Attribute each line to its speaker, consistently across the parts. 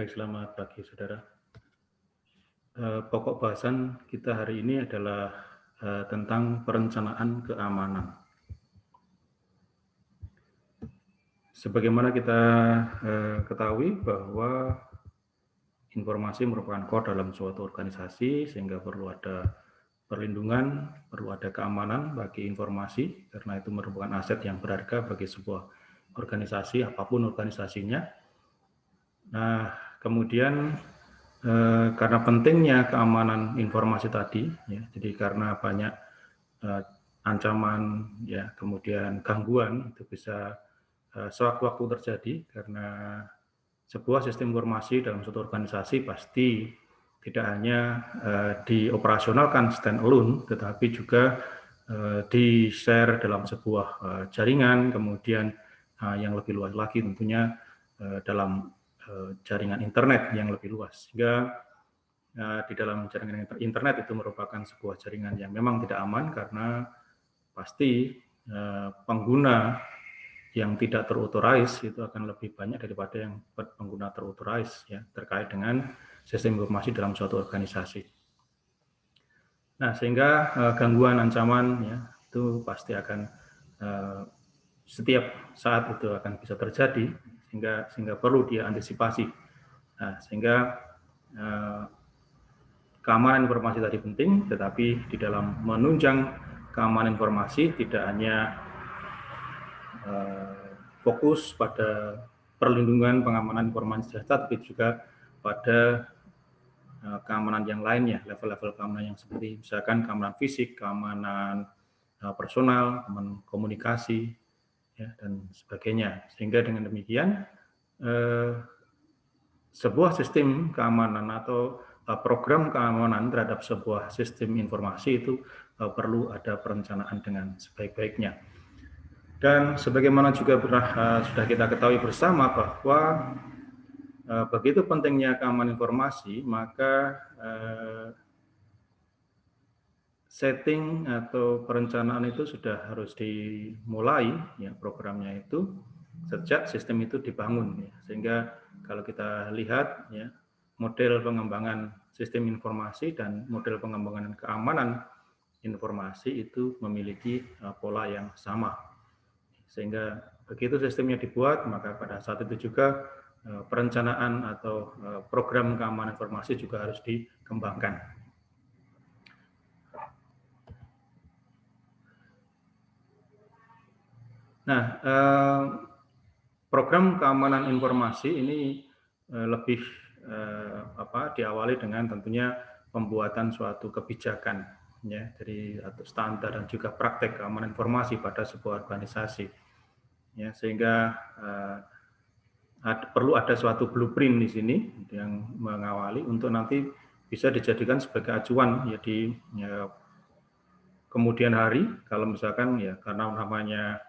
Speaker 1: Baik, selamat pagi saudara. Pokok bahasan kita hari ini adalah tentang perencanaan keamanan. Sebagaimana kita ketahui bahwa informasi merupakan core dalam suatu organisasi, sehingga perlu ada perlindungan, perlu ada keamanan bagi informasi, karena itu merupakan aset yang berharga bagi sebuah organisasi, apapun organisasinya. Nah, kemudian karena pentingnya keamanan informasi tadi, ya, jadi karena banyak ancaman, ya, kemudian gangguan itu bisa sewaktu-waktu terjadi karena sebuah sistem informasi dalam suatu organisasi pasti tidak hanya dioperasionalkan stand alone, tetapi juga di-share dalam sebuah jaringan, kemudian yang lebih luas lagi tentunya dalam jaringan internet yang lebih luas. Sehingga di dalam jaringan internet itu merupakan sebuah jaringan yang memang tidak aman karena pasti pengguna yang tidak terauthorize itu akan lebih banyak daripada yang pengguna terauthorize, ya, terkait dengan sistem informasi dalam suatu organisasi. Nah, sehingga gangguan, ancaman, ya, itu pasti akan setiap saat itu akan bisa terjadi, sehingga perlu diantisipasi. Nah, sehingga keamanan informasi tadi penting, tetapi di dalam menunjang keamanan informasi tidak hanya fokus pada perlindungan pengamanan informasi saja, tapi juga pada keamanan yang lainnya, level-level keamanan yang seperti misalkan keamanan fisik, keamanan personal, keamanan komunikasi, ya, dan sebagainya. Sehingga dengan demikian sebuah sistem keamanan atau program keamanan terhadap sebuah sistem informasi itu perlu ada perencanaan dengan sebaik-baiknya. Dan sebagaimana juga sudah kita ketahui bersama bahwa begitu pentingnya keamanan informasi, maka setting atau perencanaan itu sudah harus dimulai, ya, programnya itu sejak sistem itu dibangun, ya. Sehingga kalau kita lihat, ya, model pengembangan sistem informasi dan model pengembangan keamanan informasi itu memiliki pola yang sama. Sehingga begitu sistemnya dibuat, maka pada saat itu juga perencanaan atau program keamanan informasi juga harus dikembangkan. Nah, program keamanan informasi ini lebih diawali dengan tentunya pembuatan suatu kebijakan, ya, dari atau standar dan juga praktek keamanan informasi pada sebuah organisasi, ya, sehingga perlu ada suatu blueprint di sini yang mengawali untuk nanti bisa dijadikan sebagai acuan, ya, di kemudian hari, kalau misalkan, ya, karena namanya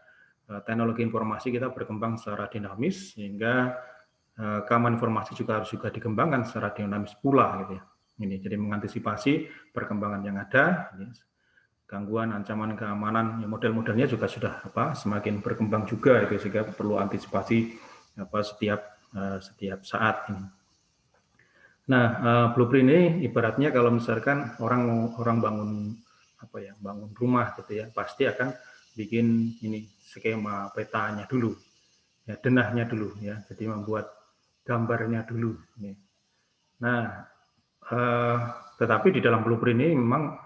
Speaker 1: teknologi informasi kita berkembang secara dinamis, sehingga keamanan informasi juga harus dikembangkan secara dinamis pula, gitu ya. Ini jadi mengantisipasi perkembangan yang ada, ya, gangguan, ancaman keamanan, ya, model-modelnya juga sudah semakin berkembang juga, itu, sehingga perlu antisipasi setiap saat ini. Nah, blueprint ini ibaratnya kalau misalkan orang bangun bangun rumah, gitu ya, pasti akan bikin ini skema petanya dulu, ya, denahnya dulu, ya, jadi membuat gambarnya dulu, ya. Nah, tetapi di dalam blueprint ini memang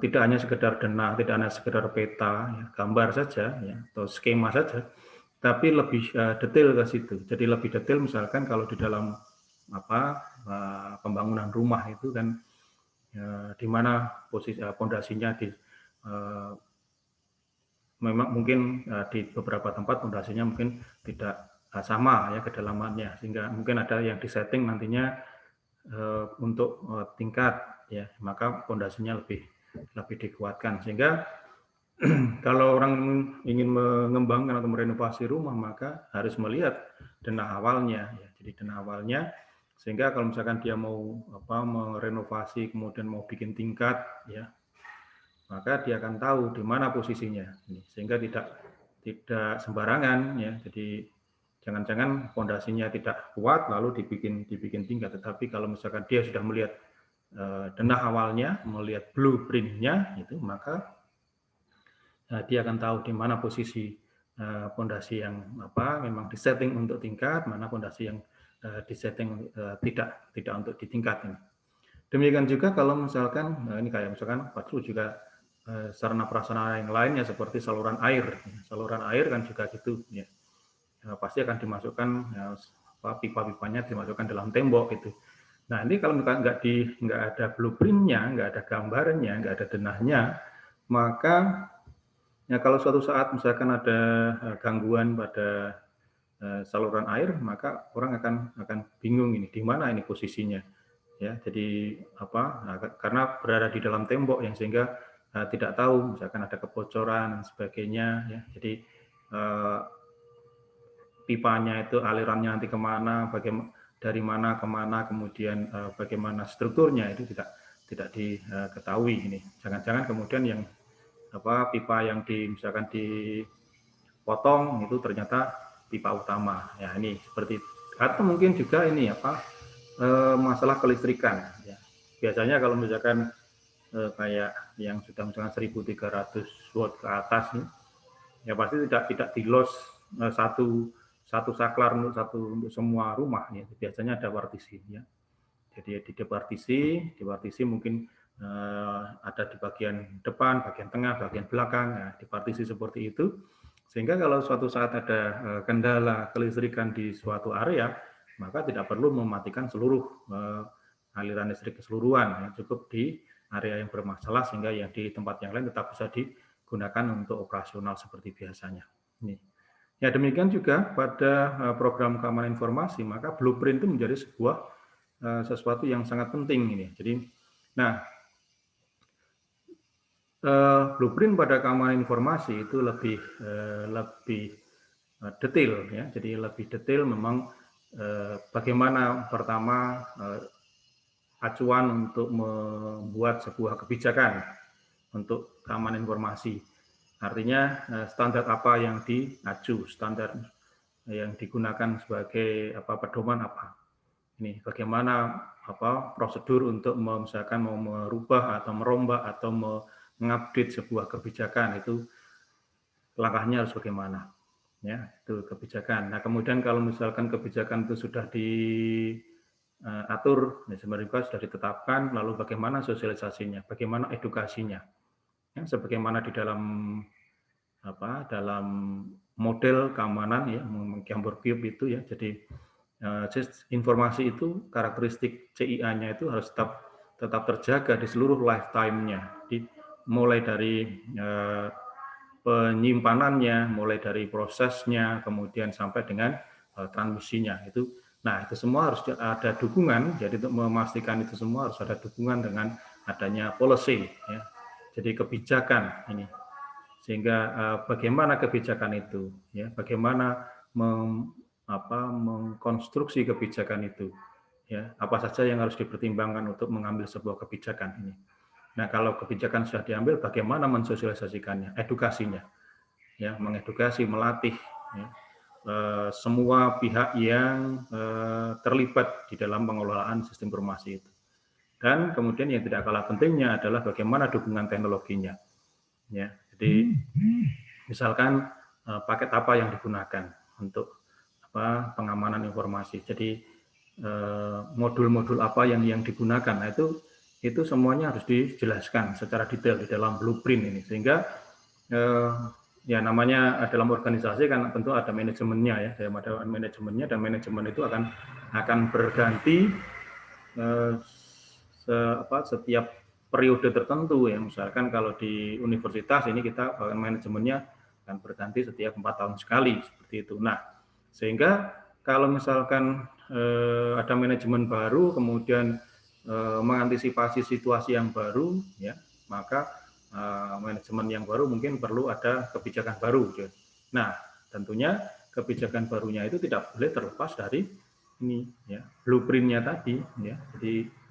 Speaker 1: tidak hanya sekedar denah, tidak hanya sekedar peta, ya, gambar saja, ya, atau skema saja, tapi lebih detail ke situ. Jadi lebih detail misalkan kalau di dalam pembangunan rumah itu kan, di mana posisi pondasinya memang mungkin di beberapa tempat pondasinya mungkin tidak sama, ya, kedalamannya, sehingga mungkin ada yang disetting nantinya untuk tingkat, ya, maka pondasinya lebih dikuatkan, sehingga kalau orang ingin mengembangkan atau merenovasi rumah maka harus melihat denah awalnya, ya. Jadi denah awalnya, sehingga kalau misalkan dia mau merenovasi kemudian mau bikin tingkat, ya, maka dia akan tahu di mana posisinya, sehingga tidak sembarangan, ya. Jadi Jangan-jangan fondasinya tidak kuat lalu dibikin tingkat, tetapi kalau misalkan dia sudah melihat denah awalnya, melihat blueprint-nya itu, maka dia akan tahu di mana posisi fondasi yang memang disetting untuk tingkat, mana fondasi yang disetting tidak untuk ditingkat ini. Demikian juga kalau misalkan ini kayak misalkan Patru juga sarana prasarana yang lainnya seperti saluran air. Saluran air kan juga gitu ya. Pasti akan dimasukkan pipa-pipanya dimasukkan dalam tembok gitu. Nah, ini kalau nggak ada blueprint-nya, nggak ada gambarnya, nggak ada denahnya, maka ya kalau suatu saat misalkan ada gangguan pada saluran air, maka orang akan bingung ini di mana ini posisinya. Ya, jadi karena berada di dalam tembok yang sehingga tidak tahu misalkan ada kebocoran dan sebagainya ya. Jadi pipanya itu alirannya nanti kemana, dari mana kemana, kemudian bagaimana strukturnya itu tidak diketahui ini. Jangan-jangan kemudian yang pipa yang misalkan dipotong itu ternyata pipa utama. Ya ini seperti atau mungkin juga ini masalah kelistrikan. Ya. Biasanya kalau misalkan kayak yang sudah misalkan 1300 watt ke atas nih, ya pasti tidak di-los satu saklar untuk semua rumah ya. Biasanya ada partisi ya. Jadi di partisi mungkin ada di bagian depan, bagian tengah, bagian belakang, nah, di partisi seperti itu. Sehingga kalau suatu saat ada kendala kelistrikan di suatu area, maka tidak perlu mematikan seluruh aliran listrik keseluruhan, ya. Cukup di area yang bermasalah sehingga yang di tempat yang lain tetap bisa digunakan untuk operasional seperti biasanya. Ini. Ya demikian juga pada program keamanan informasi, maka blueprint itu menjadi sesuatu yang sangat penting ini. Jadi, nah blueprint pada keamanan informasi itu lebih detail ya. Jadi lebih detail memang bagaimana pertama acuan untuk membuat sebuah kebijakan untuk keamanan informasi. Artinya standar apa yang diacu, standar yang digunakan sebagai pedoman apa. Ini bagaimana prosedur untuk misalkan mau merubah atau merombak atau mengupdate sebuah kebijakan, itu langkahnya harus bagaimana. Ya, itu kebijakan. Nah, kemudian kalau misalkan kebijakan itu sudah diatur, ya, sebenarnya sudah ditetapkan, lalu bagaimana sosialisasinya, bagaimana edukasinya. Ya, sebagaimana di dalam dalam model keamanan ya, Gambar Cube itu ya. Jadi informasi itu, karakteristik CIA-nya itu harus tetap terjaga di seluruh lifetime-nya. Mulai dari penyimpanannya, mulai dari prosesnya, kemudian sampai dengan transmisinya. Nah, itu semua harus ada dukungan. Jadi untuk memastikan itu semua harus ada dukungan dengan adanya policy, ya. Jadi kebijakan ini. Sehingga bagaimana kebijakan itu, ya, bagaimana mengkonstruksi kebijakan itu, ya, apa saja yang harus dipertimbangkan untuk mengambil sebuah kebijakan ini. Nah, kalau kebijakan sudah diambil, bagaimana mensosialisasikannya, edukasinya, ya, mengedukasi, melatih, ya, semua pihak yang terlibat di dalam pengelolaan sistem informasi itu. Dan kemudian yang tidak kalah pentingnya adalah bagaimana dukungan teknologinya, ya. Jadi misalkan paket apa yang digunakan untuk pengamanan informasi. Jadi modul-modul apa yang digunakan. Nah, itu semuanya harus dijelaskan secara detail di dalam blueprint ini, sehingga ya namanya dalam organisasi kan tentu ada manajemennya ya, ada manajemennya, dan manajemen itu akan berganti setiap periode tertentu ya. Misalkan kalau di universitas ini kita manajemennya akan berganti setiap 4 tahun sekali seperti itu. Nah, sehingga kalau misalkan ada manajemen baru, kemudian mengantisipasi situasi yang baru, ya, maka manajemen yang baru mungkin perlu ada kebijakan baru. Ya. Nah, tentunya kebijakan barunya itu tidak boleh terlepas dari ini, ya, blueprint-nya tadi, ya. Jadi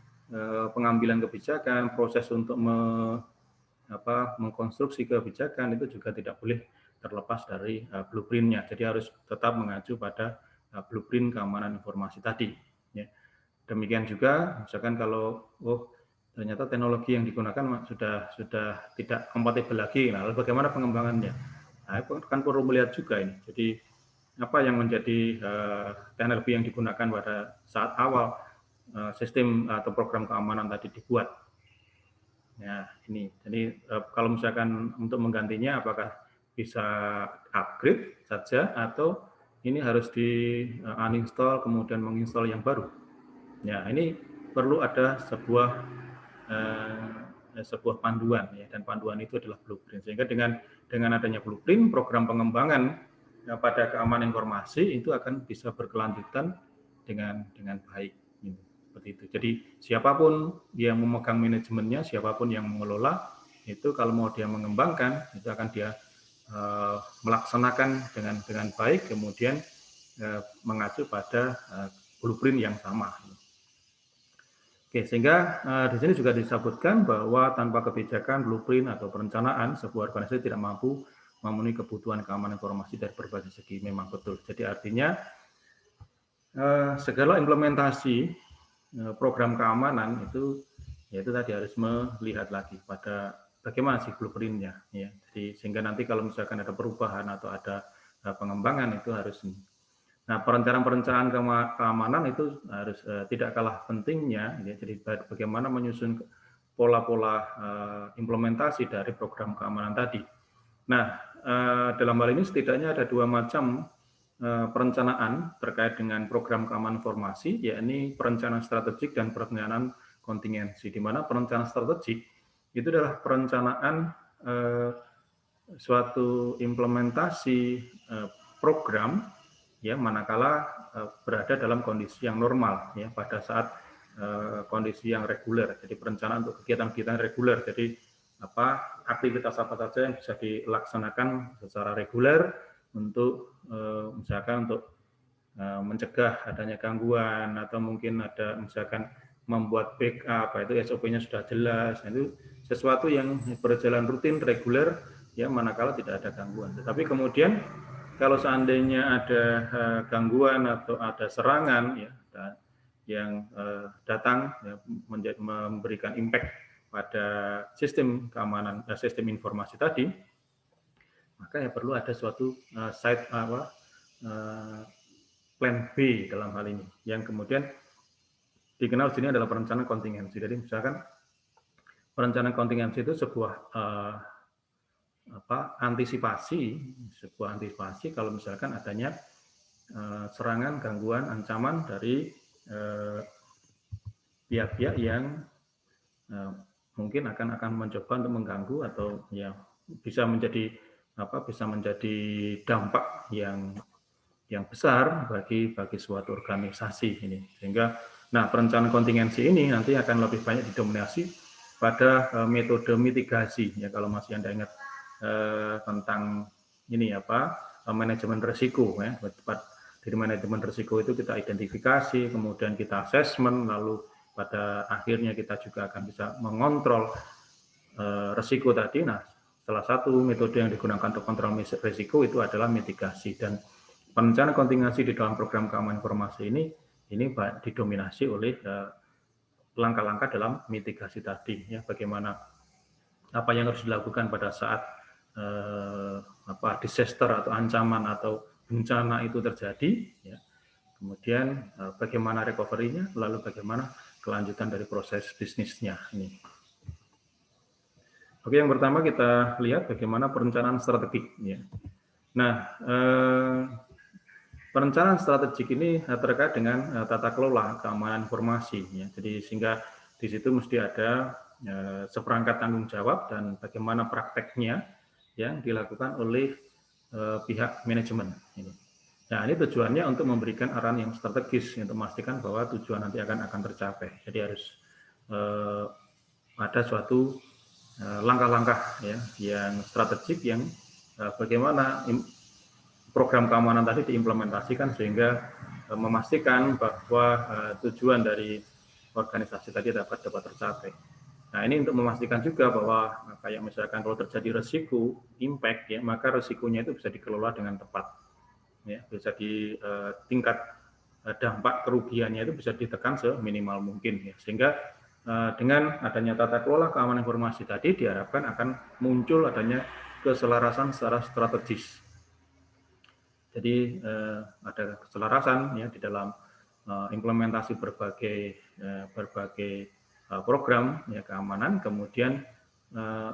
Speaker 1: pengambilan kebijakan, proses untuk mengkonstruksi kebijakan itu juga tidak boleh terlepas dari blueprint-nya. Jadi harus tetap mengacu pada blueprint keamanan informasi tadi. Ya. Demikian juga, misalkan kalau ternyata teknologi yang digunakan sudah tidak kompatibel lagi, nah, lalu bagaimana pengembangannya? Nah, kan perlu melihat juga ini. Jadi apa yang menjadi teknologi yang digunakan pada saat awal sistem atau program keamanan tadi dibuat. Ya, ini. Jadi kalau misalkan untuk menggantinya, apakah bisa upgrade saja atau ini harus di uninstall kemudian menginstall yang baru? Ya, ini perlu ada sebuah panduan ya, dan panduan itu adalah blueprint. Sehingga dengan adanya blueprint, program pengembangan pada keamanan informasi itu akan bisa berkelanjutan dengan baik. Seperti itu. Jadi siapapun yang memegang manajemennya, siapapun yang mengelola itu kalau mau dia mengembangkan itu akan dia melaksanakan dengan baik, kemudian mengacu pada blueprint yang sama. Oke, sehingga di sini juga disebutkan bahwa tanpa kebijakan, blueprint atau perencanaan, sebuah organisasi tidak mampu memenuhi kebutuhan keamanan informasi dari berbagai segi. Memang betul. Jadi artinya segala implementasi program keamanan itu tadi harus melihat lagi pada bagaimana sih blueprint-nya. Ya. Jadi sehingga nanti kalau misalkan ada perubahan atau ada pengembangan itu harus. Nah, perencanaan keamanan itu harus tidak kalah pentingnya, ya. Jadi bagaimana menyusun pola-pola implementasi dari program keamanan tadi. Nah, dalam hal ini setidaknya ada dua macam perencanaan terkait dengan program keamanan informasi, yakni perencanaan strategik dan perencanaan kontingensi. Di mana perencanaan strategik itu adalah perencanaan suatu implementasi program ya manakala berada dalam kondisi yang normal ya pada saat kondisi yang reguler. Jadi perencanaan untuk kegiatan-kegiatan reguler. Jadi aktivitas apa saja yang bisa dilaksanakan secara reguler untuk misalkan untuk mencegah adanya gangguan atau mungkin ada misalkan membuat backup, itu SOP-nya sudah jelas. Itu sesuatu yang berjalan rutin reguler ya manakala tidak ada gangguan. Tetapi kemudian kalau seandainya ada gangguan atau ada serangan ya yang datang ya, memberikan impact pada sistem keamanan sistem informasi tadi, maka ya perlu ada suatu plan B dalam hal ini yang kemudian dikenal sini adalah perencanaan kontingensi. Jadi misalkan perencanaan kontingensi itu sebuah antisipasi kalau misalkan adanya serangan, gangguan, ancaman dari pihak-pihak yang mungkin akan mencoba untuk mengganggu atau ya bisa menjadi dampak yang besar bagi suatu organisasi ini. Sehingga perencanaan kontingensi ini nanti akan lebih banyak didominasi pada metode mitigasi ya, kalau masih Anda ingat tentang ini manajemen risiko ya. Dari manajemen risiko itu kita identifikasi, kemudian kita assessment, lalu pada akhirnya kita juga akan bisa mengontrol risiko tadi. Nah, salah satu metode yang digunakan untuk kontrol risiko itu adalah mitigasi, dan perencanaan kontingensi di dalam program keamanan informasi ini didominasi oleh langkah-langkah dalam mitigasi tadi ya, bagaimana apa yang harus dilakukan pada saat disaster atau ancaman atau bencana itu terjadi ya. Kemudian bagaimana recovery-nya, lalu bagaimana kelanjutan dari proses bisnisnya ini. Oke, yang pertama kita lihat bagaimana perencanaan strategik ya. Nah, perencanaan strategik ini terkait dengan tata kelola keamanan informasi ya. Jadi sehingga di situ mesti ada seperangkat tanggung jawab dan bagaimana prakteknya yang dilakukan oleh pihak manajemen ini. Nah, ini tujuannya untuk memberikan arahan yang strategis untuk memastikan bahwa tujuan nanti akan tercapai. Jadi harus ada suatu langkah-langkah ya yang strategik yang bagaimana program keamanan tadi diimplementasikan sehingga memastikan bahwa tujuan dari organisasi tadi dapat tercapai. Nah, ini untuk memastikan juga bahwa kayak misalkan kalau terjadi resiko, impact ya, maka resikonya itu bisa dikelola dengan tepat. Ya, bisa di tingkat dampak kerugiannya itu bisa ditekan seminimal mungkin ya. Sehingga dengan adanya tata kelola keamanan informasi tadi diharapkan akan muncul adanya keselarasan secara strategis. Jadi ada keselarasan ya di dalam implementasi berbagai program ya keamanan, kemudian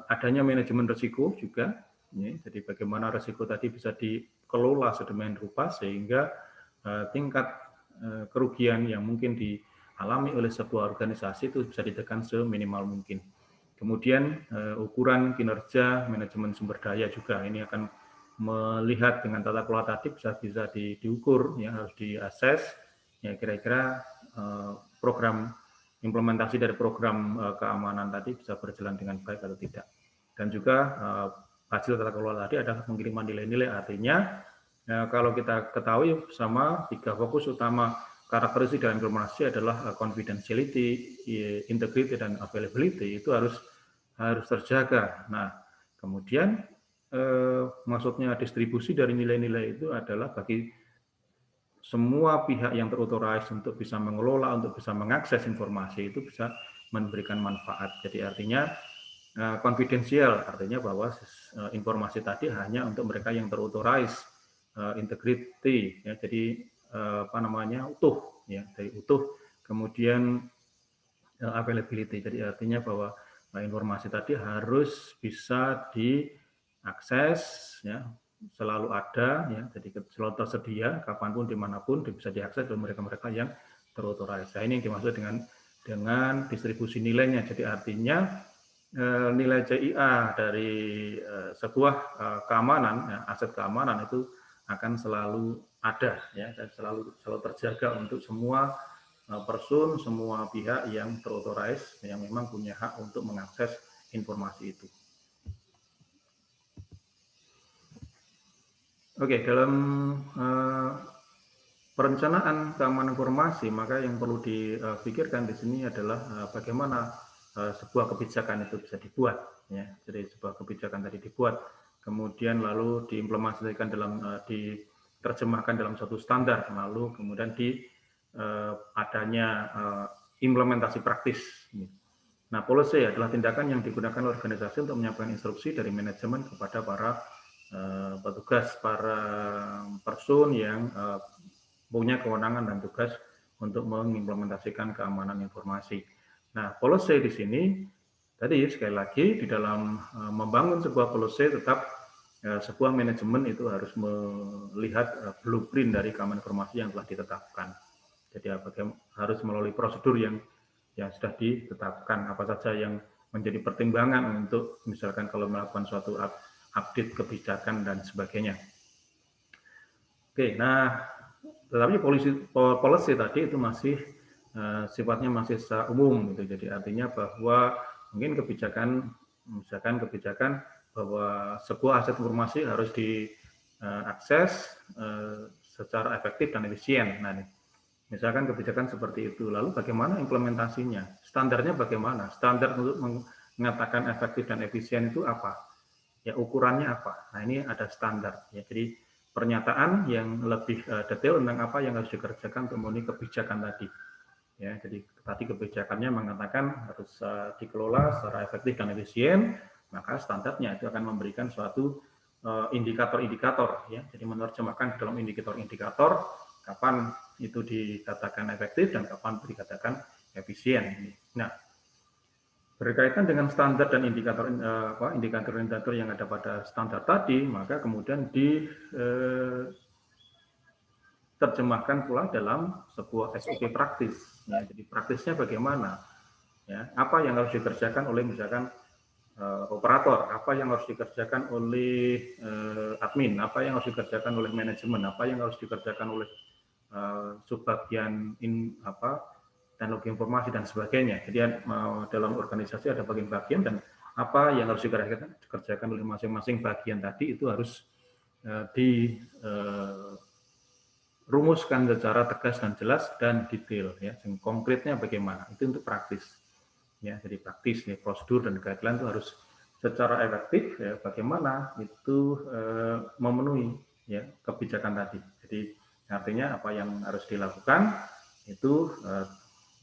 Speaker 1: adanya manajemen risiko juga. Ya, jadi bagaimana risiko tadi bisa dikelola sedemikian rupa sehingga tingkat kerugian yang mungkin dialami oleh sebuah organisasi itu bisa ditekan seminimal mungkin. Kemudian ukuran kinerja manajemen sumber daya juga ini akan melihat dengan tata kelola tadi bisa diukur ya, harus diakses ya, kira-kira program implementasi dari program keamanan tadi bisa berjalan dengan baik atau tidak. Dan juga hasil tata kelola tadi adalah pengiriman nilai-nilai, artinya kalau kita ketahui bersama 3 fokus utama karakteristik dalam informasi adalah confidentiality, integrity, dan availability, itu harus terjaga. Nah, kemudian maksudnya distribusi dari nilai-nilai itu adalah bagi semua pihak yang terotorized untuk bisa mengelola, untuk bisa mengakses informasi itu bisa memberikan manfaat. Jadi artinya confidential, artinya bahwa informasi tadi hanya untuk mereka yang terotorized, integrity, ya, jadi utuh, ya, dari utuh. Kemudian availability, jadi artinya bahwa informasi tadi harus bisa diakses, ya, selalu ada, ya, jadi selalu tersedia kapanpun dimanapun bisa diakses oleh mereka-mereka yang terotorized. Nah, ini yang dimaksud dengan distribusi nilainya. Jadi artinya nilai CIA dari sebuah keamanan, ya, aset keamanan itu akan selalu ada, ya, dan selalu terjaga untuk semua person, semua pihak yang terotorized yang memang punya hak untuk mengakses informasi itu. Oke, dalam perencanaan keamanan informasi, maka yang perlu dipikirkan di sini adalah bagaimana sebuah kebijakan itu bisa dibuat. Ya. Jadi sebuah kebijakan tadi dibuat, kemudian lalu diimplementasikan diterjemahkan dalam suatu standar, lalu kemudian adanya implementasi praktis. Nah, policy adalah tindakan yang digunakan organisasi untuk menyampaikan instruksi dari manajemen kepada para petugas, para person yang punya kewenangan dan tugas untuk mengimplementasikan keamanan informasi. Nah, policy di sini tadi sekali lagi di dalam membangun sebuah policy tetap sebuah manajemen itu harus melihat blueprint dari keamanan informasi yang telah ditetapkan. Jadi harus melalui prosedur yang sudah ditetapkan, apa saja yang menjadi pertimbangan untuk misalkan kalau melakukan suatu update kebijakan dan sebagainya. Oke, nah tetapi policy tadi itu masih sifatnya masih secara umum gitu. Jadi artinya bahwa mungkin misalkan kebijakan bahwa sebuah aset informasi harus diakses secara efektif dan efisien. Nah, misalkan kebijakan seperti itu, lalu bagaimana implementasinya? Standarnya bagaimana? Standar untuk mengatakan efektif dan efisien itu apa? Ya, ukurannya apa? Nah, ini ada standar. Ya, jadi pernyataan yang lebih detail tentang apa yang harus dikerjakan untuk memenuhi kebijakan tadi. Ya, jadi tadi kebijakannya mengatakan harus dikelola secara efektif dan efisien, maka standarnya itu akan memberikan suatu indikator-indikator, ya. Jadi menerjemahkan dalam indikator-indikator kapan itu dikatakan efektif dan kapan dikatakan efisien. Nah, berkaitan dengan standar dan indikator-indikator yang ada pada standar tadi, maka kemudian diterjemahkan pula dalam sebuah SOP praktis. Ya, jadi praktisnya bagaimana? Ya, apa yang harus dikerjakan oleh misalkan operator, apa yang harus dikerjakan oleh admin, apa yang harus dikerjakan oleh manajemen, apa yang harus dikerjakan oleh subbagian teknologi informasi dan sebagainya. Jadi dalam organisasi ada bagian-bagian dan apa yang harus dikerjakan oleh masing-masing bagian tadi itu harus dirumuskan secara tegas dan jelas dan detail, ya. Konkretnya bagaimana? Itu untuk praktis. ya. Jadi praktis ya, prosedur dan guideline itu harus secara efektif ya, bagaimana itu memenuhi ya kebijakan tadi. Jadi artinya apa yang harus dilakukan itu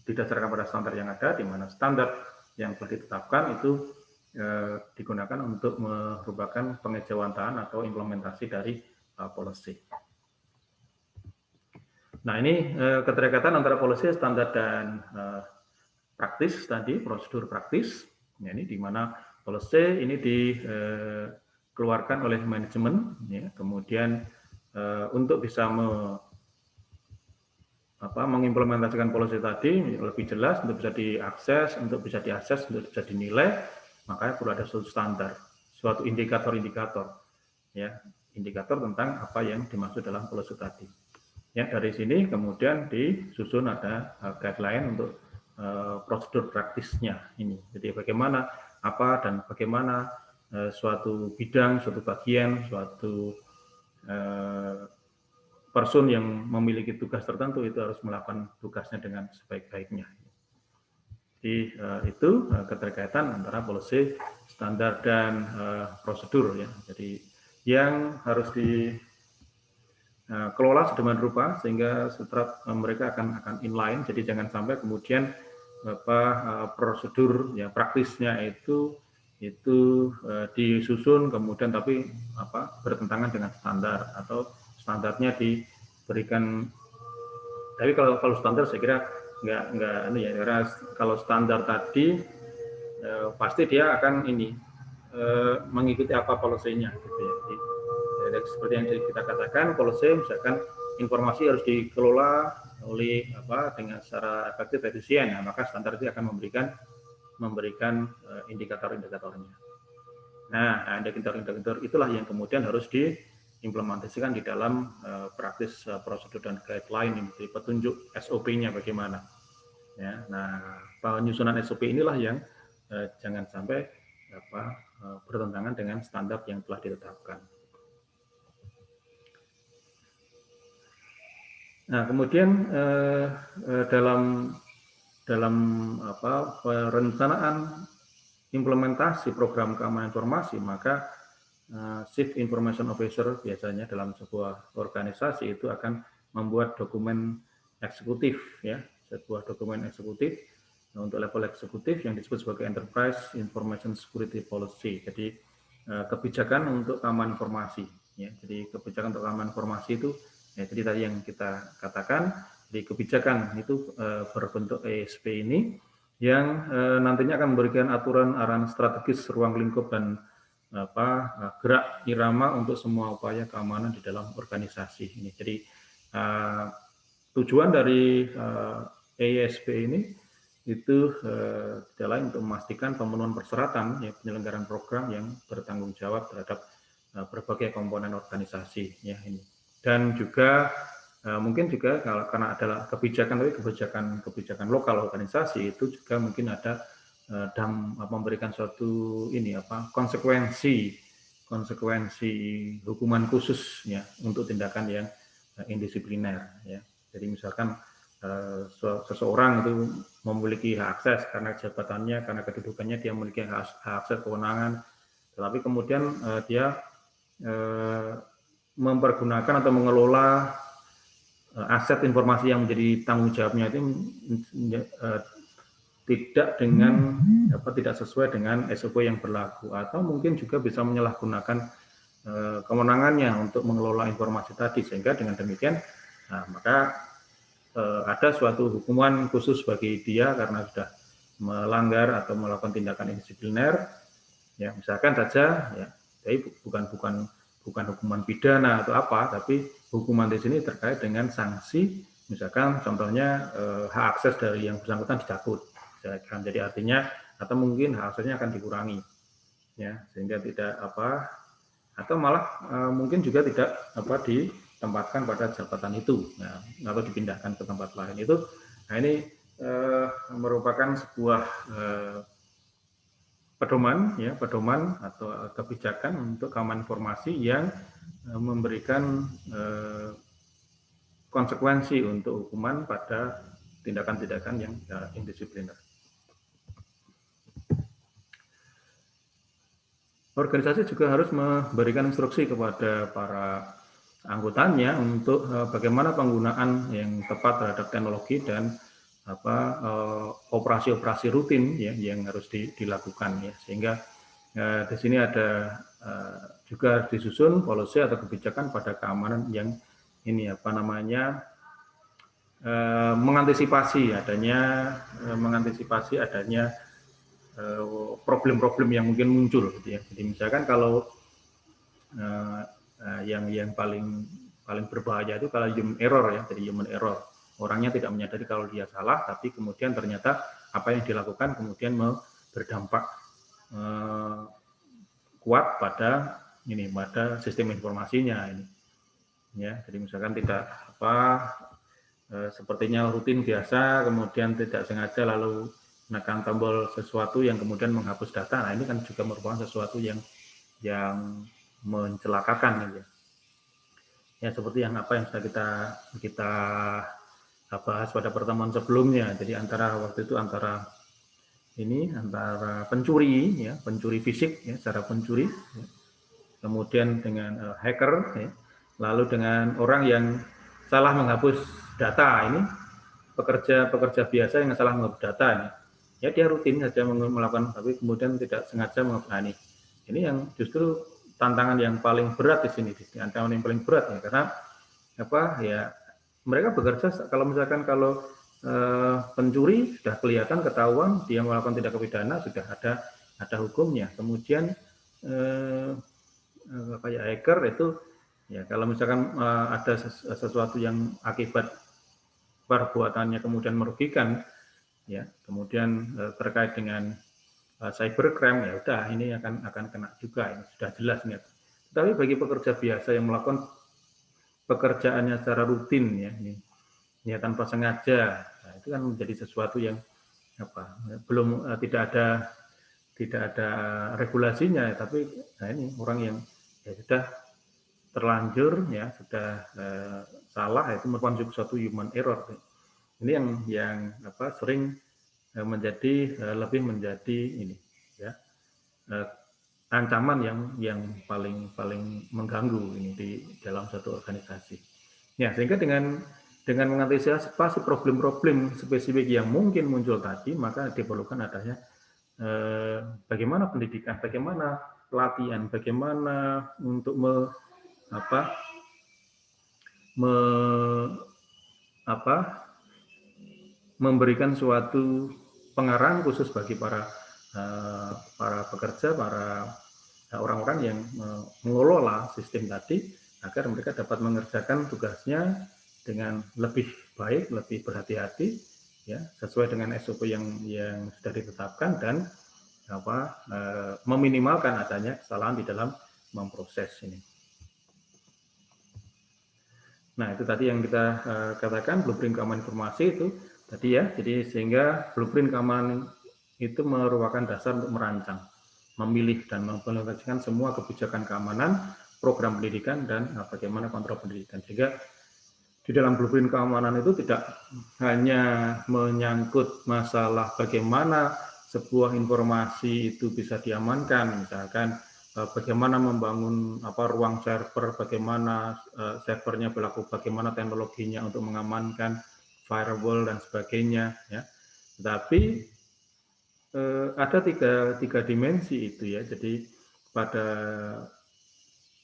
Speaker 1: didasarkan pada standar yang ada, di mana standar yang telah ditetapkan itu digunakan untuk merupakan pengejauhantahan atau implementasi dari policy. Nah, ini keterikatan antara policy, standar, dan praktis tadi, prosedur praktis. Ya, ini di mana policy ini dikeluarkan oleh manajemen, ya, kemudian untuk bisa mengimplementasikan policy tadi lebih jelas, untuk bisa diakses, untuk bisa dinilai, makanya perlu ada suatu standar, suatu indikator-indikator, ya, indikator tentang apa yang dimaksud dalam policy tadi. Ya, dari sini kemudian disusun ada guideline untuk prosedur praktisnya ini. Jadi bagaimana apa dan bagaimana suatu bidang, suatu bagian, suatu person yang memiliki tugas tertentu itu harus melakukan tugasnya dengan sebaik-baiknya. Jadi itu keterkaitan antara policy, standar, dan prosedur ya. Jadi yang harus kelola sedemikian rupa sehingga setelah mereka akan inline. Jadi jangan sampai kemudian prosedur ya praktisnya itu disusun kemudian tapi bertentangan dengan standar atau standarnya diberikan. Tapi kalau standar saya kira nggak ya, karena kalau standar tadi pasti dia akan mengikuti apa policy-nya gitu ya. Jadi, seperti yang kita katakan, policy misalkan informasi harus dikelola oleh dengan secara efektif efisien, nah, maka standar itu akan memberikan indikator-indikatornya. Nah, indikator-indikator itulah yang kemudian harus diimplementasikan di dalam praktis prosedur dan guideline, jadi petunjuk SOP-nya bagaimana. Ya, nah penyusunan SOP inilah yang jangan sampai bertentangan dengan standar yang telah ditetapkan. Nah, kemudian dalam perencanaan implementasi program keamanan informasi, maka Chief Information Officer biasanya dalam sebuah organisasi itu akan membuat dokumen eksekutif, ya, sebuah dokumen eksekutif untuk level eksekutif yang disebut sebagai Enterprise Information Security Policy. Jadi kebijakan untuk keamanan informasi, ya. Jadi kebijakan untuk keamanan informasi itu ya, jadi tadi yang kita katakan, di kebijakan itu berbentuk ESP ini yang nantinya akan memberikan aturan arahan strategis ruang lingkup dan gerak irama untuk semua upaya keamanan di dalam organisasi ini. Jadi tujuan dari ESP ini itu tidak lain untuk memastikan pemenuhan persyaratan ya, penyelenggaraan program yang bertanggung jawab terhadap berbagai komponen organisasi ya ini. Dan juga mungkin juga karena adalah kebijakan lokal organisasi itu juga mungkin ada memberikan suatu konsekuensi hukuman khusus ya untuk tindakan yang indisipliner ya. Jadi misalkan seseorang itu memiliki hak akses karena jabatannya, karena kedudukannya dia memiliki hak akses kewenangan, tetapi kemudian dia mempergunakan atau mengelola aset informasi yang menjadi tanggung jawabnya itu tidak sesuai dengan SOP yang berlaku, atau mungkin juga bisa menyalahgunakan kewenangannya untuk mengelola informasi tadi, sehingga dengan demikian maka ada suatu hukuman khusus bagi dia karena sudah melanggar atau melakukan tindakan indisipliner ya, misalkan saja ya, jadi bukan hukuman pidana atau apa, tapi hukuman di sini terkait dengan sanksi, misalkan contohnya hak akses dari yang bersangkutan dicabut, jadi artinya atau mungkin hak aksesnya akan dikurangi, ya, sehingga tidak atau malah mungkin juga tidak ditempatkan pada jabatan itu, nah, atau dipindahkan ke tempat lain itu. Nah, ini merupakan sebuah pedoman atau kebijakan untuk keamanan informasi yang memberikan konsekuensi untuk hukuman pada tindakan-tindakan yang indisipliner. organisasi juga harus memberikan instruksi kepada para anggotanya untuk bagaimana penggunaan yang tepat terhadap teknologi dan operasi-operasi rutin ya yang harus dilakukan ya, sehingga di sini ada juga disusun policy atau kebijakan pada keamanan yang ini mengantisipasi adanya problem-problem yang mungkin muncul gitu ya. Jadi misalkan kalau yang paling berbahaya itu kalau human error ya, jadi human error. Orangnya tidak menyadari kalau dia salah, tapi kemudian ternyata apa yang dilakukan kemudian berdampak kuat pada sistem informasinya ini. Ya, jadi misalkan tidak sepertinya rutin biasa, kemudian tidak sengaja lalu menekan tombol sesuatu yang kemudian menghapus data. Nah, ini kan juga merupakan sesuatu yang mencelakakan ya. Ya seperti yang sudah kita bahas pada pertemuan sebelumnya. Jadi antara pencuri fisik ya, secara pencuri ya. Kemudian dengan hacker ya. Lalu dengan orang yang salah menghapus data ini, pekerja biasa yang salah menghapus data ini. Ya dia rutin saja melakukan, tapi kemudian tidak sengaja menghapus ini yang justru tantangan yang paling berat di sini, tantangan yang paling berat ya, karena mereka bekerja kalau pencuri sudah kelihatan ketahuan dia melakukan tindak pidana, sudah ada hukumnya. Kemudian hacker itu ya kalau misalkan ada sesuatu yang akibat perbuatannya kemudian merugikan ya, kemudian terkait dengan cybercrime ya udah ini akan kena juga, ini sudah jelas nih. Tapi bagi pekerja biasa yang melakukan pekerjaannya secara rutin ya tanpa sengaja, nah, itu kan menjadi sesuatu yang belum tidak ada regulasinya, tapi ini orang yang ya sudah terlanjur ya sudah salah, itu merupakan suatu human error. Ini yang sering lebih menjadi ini ya ancaman yang paling mengganggu ini di dalam satu organisasi. Ya, sehingga dengan mengantisipasi problem-problem spesifik yang mungkin muncul tadi, maka diperlukan adanya bagaimana pendidikan, bagaimana pelatihan, bagaimana untuk memberikan suatu pengarahan khusus bagi para pekerja, para orang-orang yang mengelola sistem tadi, agar mereka dapat mengerjakan tugasnya dengan lebih baik, lebih berhati-hati, ya sesuai dengan SOP yang sudah ditetapkan, dan meminimalkan adanya kesalahan di dalam memproses ini. Nah itu tadi yang kita katakan blueprint keamanan informasi itu tadi ya. Jadi sehingga blueprint keamanan itu merupakan dasar untuk merancang, memilih dan mengimplementasikan semua kebijakan keamanan, program pendidikan, dan bagaimana kontrol pendidikan. Sehingga di dalam blueprint keamanan itu tidak hanya menyangkut masalah bagaimana sebuah informasi itu bisa diamankan, misalkan bagaimana membangun ruang server, bagaimana servernya berlaku, bagaimana teknologinya untuk mengamankan firewall dan sebagainya ya. Tetapi ada tiga dimensi itu ya. Jadi pada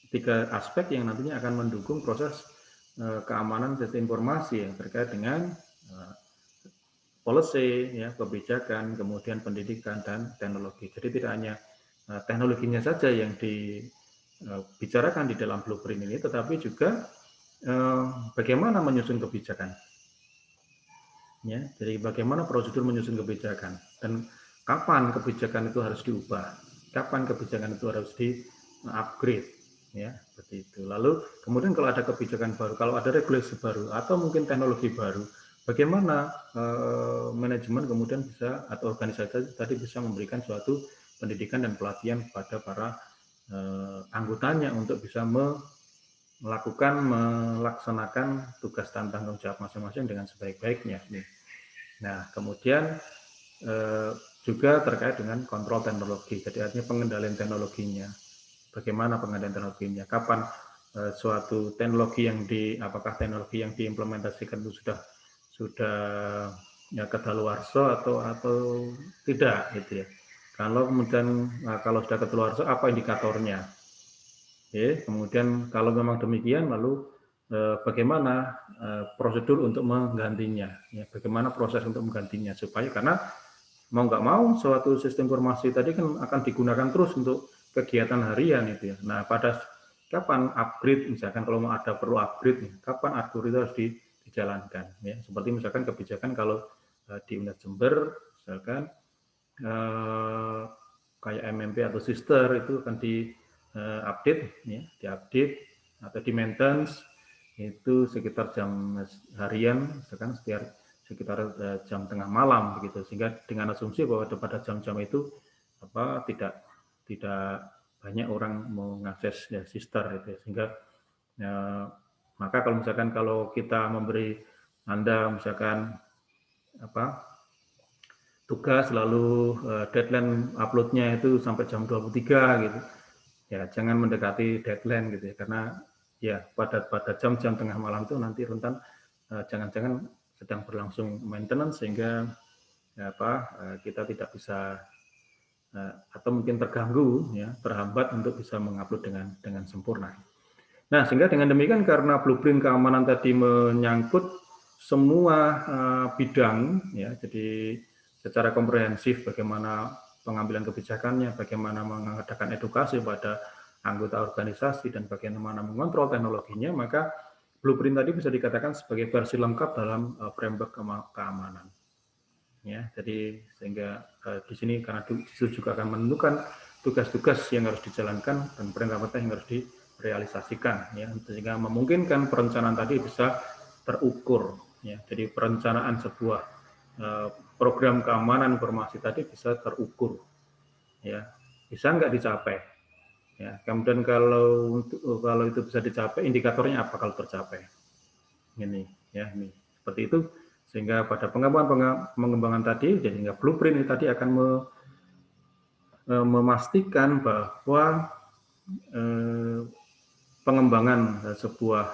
Speaker 1: tiga aspek yang nantinya akan mendukung proses keamanan sistem informasi yang terkait dengan policy ya, kebijakan, kemudian pendidikan dan teknologi. Jadi tidak hanya teknologinya saja yang dibicarakan di dalam blueprint ini, tetapi juga bagaimana menyusun kebijakan. Ya, jadi bagaimana prosedur menyusun kebijakan dan kapan kebijakan itu harus diubah, kapan kebijakan itu harus di-upgrade, ya seperti itu. Lalu kemudian kalau ada kebijakan baru, kalau ada regulasi baru atau mungkin teknologi baru, bagaimana manajemen kemudian bisa atau organisasi tadi bisa memberikan suatu pendidikan dan pelatihan kepada para anggotanya untuk bisa melaksanakan tugas dan tanggung jawab masing-masing dengan sebaik-baiknya. Nah, kemudian juga terkait dengan kontrol teknologi, jadi artinya pengendalian teknologinya. bagaimana pengadaan teknologinya, kapan suatu teknologi apakah teknologi yang diimplementasikan itu sudah ya kedaluarsa atau tidak gitu ya. Kalau kemudian kalau sudah kedaluarsa apa indikatornya? Oke, kemudian kalau memang demikian lalu bagaimana prosedur untuk menggantinya? Ya, bagaimana proses untuk menggantinya supaya karena mau nggak mau suatu sistem informasi tadi kan akan digunakan terus untuk kegiatan harian itu ya. Nah, pada kapan upgrade misalkan kalau mau ada perlu upgrade nih, kapan upgrade itu harus dijalankan ya. Seperti misalkan kebijakan kalau di Unit Jember misalkan kayak MMP atau Sister itu akan update ya, diupdate atau di maintenance itu sekitar jam harian misalkan sekitar jam tengah malam begitu, sehingga dengan asumsi bahwa pada jam-jam itu tidak banyak orang mau mengakses ya, Sister itu ya. Sehingga ya, maka kalau kita memberi Anda misalkan tugas lalu deadline uploadnya itu sampai jam 23 gitu ya, jangan mendekati deadline gitu ya, karena ya pada jam-jam tengah malam itu nanti rentan jangan-jangan sedang berlangsung maintenance sehingga kita tidak bisa atau mungkin terganggu ya, terhambat untuk bisa mengupload dengan sempurna. Nah, sehingga dengan demikian karena blueprint keamanan tadi menyangkut semua bidang ya, jadi secara komprehensif bagaimana pengambilan kebijakannya, bagaimana mengadakan edukasi pada anggota organisasi dan bagaimana mengontrol teknologinya, maka blueprint tadi bisa dikatakan sebagai versi lengkap dalam framework keamanan. Ya, jadi sehingga di sini karena itu juga akan menentukan tugas-tugas yang harus dijalankan dan perintah-perintah yang harus direalisasikan ya, sehingga memungkinkan perencanaan tadi bisa terukur ya. Jadi perencanaan sebuah program keamanan informasi tadi bisa terukur ya, bisa nggak dicapai ya. Kemudian kalau itu bisa dicapai, indikatornya apa kalau tercapai ini ya, ini seperti itu. Sehingga pada pengembangan tadi, sehingga blueprint ini tadi akan memastikan bahwa pengembangan sebuah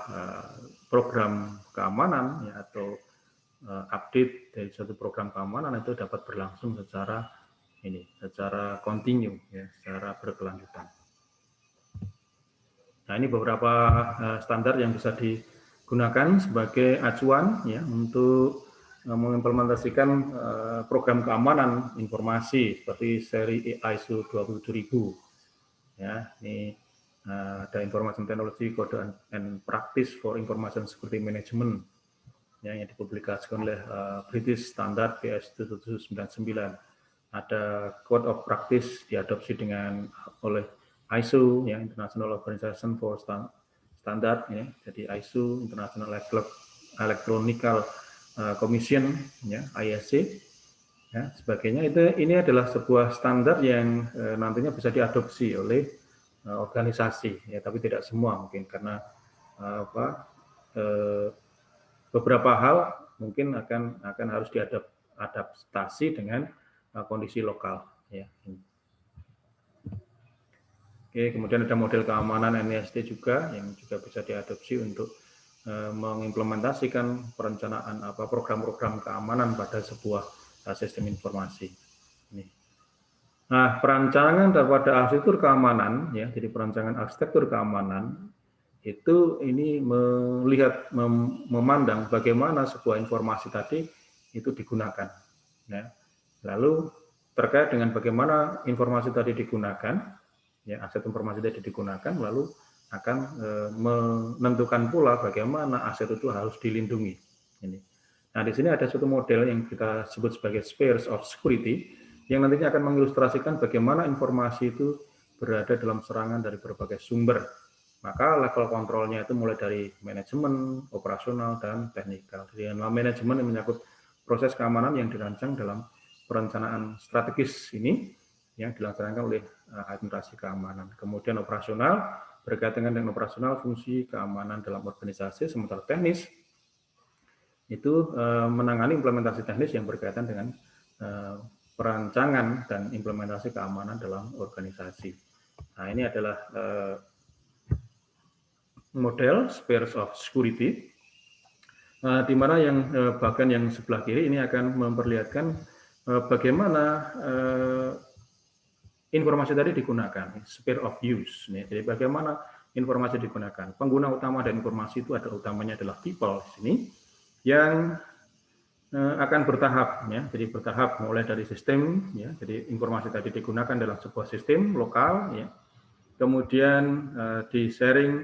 Speaker 1: program keamanan ya, atau update dari suatu program keamanan itu dapat berlangsung secara kontinu ya, secara berkelanjutan. Nah, ini beberapa standar yang bisa digunakan sebagai acuan ya untuk mengimplementasikan program keamanan informasi seperti seri ISO 27000 ya. Ini ada Information Technology Code and Practice for Information Security Management ya, yang dipublikasikan oleh British Standard BS 7799. Ada Code of Practice diadopsi oleh ISO ya, International Organization for Standard ya, jadi ISO International Electronical Commission ya, ISC ya, sebagainya. Ini adalah sebuah standar yang nantinya bisa diadopsi oleh organisasi ya, tapi tidak semua mungkin karena beberapa hal mungkin akan harus diadaptasi dengan kondisi lokal ya. Oke, kemudian ada model keamanan NIST juga yang juga bisa diadopsi untuk mengimplementasikan perencanaan program-program keamanan pada sebuah sistem informasi. Ini. Nah, perancangan daripada arsitektur keamanan ya, jadi perancangan arsitektur keamanan itu ini memandang bagaimana sebuah informasi tadi itu digunakan. Ya. Lalu terkait dengan bagaimana informasi tadi digunakan, ya, aset informasi tadi digunakan, lalu akan menentukan pula bagaimana aset itu harus dilindungi. Ini. Nah, di sini ada suatu model yang kita sebut sebagai spheres of security, yang nantinya akan mengilustrasikan bagaimana informasi itu berada dalam serangan dari berbagai sumber. Maka level kontrolnya itu mulai dari manajemen, operasional, dan teknikal. Jadi manajemen yang menyangkut proses keamanan yang dirancang dalam perencanaan strategis ini yang dilaksanakan oleh administrasi keamanan. Kemudian operasional berkaitan dengan operasional fungsi keamanan dalam organisasi, sementara teknis itu menangani implementasi teknis yang berkaitan dengan perancangan dan implementasi keamanan dalam organisasi. Nah, ini adalah model spheres of security, di mana yang bagian yang sebelah kiri ini akan memperlihatkan bagaimana informasi tadi digunakan, sphere of use. Jadi bagaimana informasi digunakan. Pengguna utama dan informasi itu utamanya adalah people di sini yang akan bertahap, ya. Jadi bertahap mulai dari sistem, ya. Jadi informasi tadi digunakan dalam sebuah sistem lokal, ya. Kemudian di sharing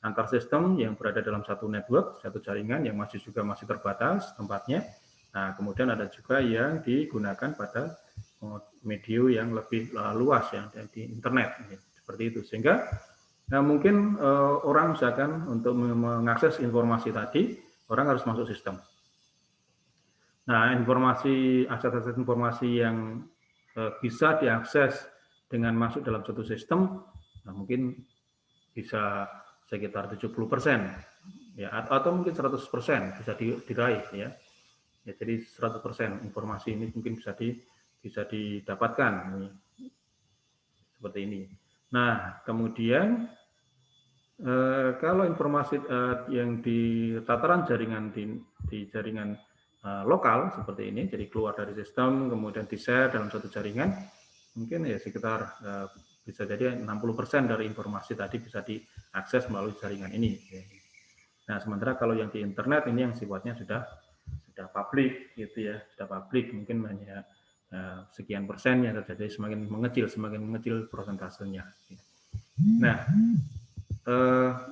Speaker 1: antar sistem yang berada dalam satu network, satu jaringan yang masih terbatas tempatnya. Nah, kemudian ada juga yang digunakan pada medium yang lebih luas, ya, di internet, ya. Seperti itu. Sehingga mungkin orang misalkan untuk mengakses informasi tadi, orang harus masuk sistem. Nah, akses informasi yang bisa diakses dengan masuk dalam satu sistem, nah mungkin bisa sekitar 70%, ya, atau mungkin 100% bisa diraih, ya. Ya, jadi 100% informasi ini mungkin bisa didapatkan, seperti ini. Nah, kemudian kalau informasi yang di tataran jaringan di jaringan lokal seperti ini, jadi keluar dari sistem, kemudian di-share dalam satu jaringan, mungkin ya sekitar bisa jadi 60% dari informasi tadi bisa diakses melalui jaringan ini. Nah, sementara kalau yang di internet ini yang sifatnya sudah publik, gitu ya, sudah publik, mungkin hanya sekian persennya terjadi, semakin mengecil persentasenya. Nah,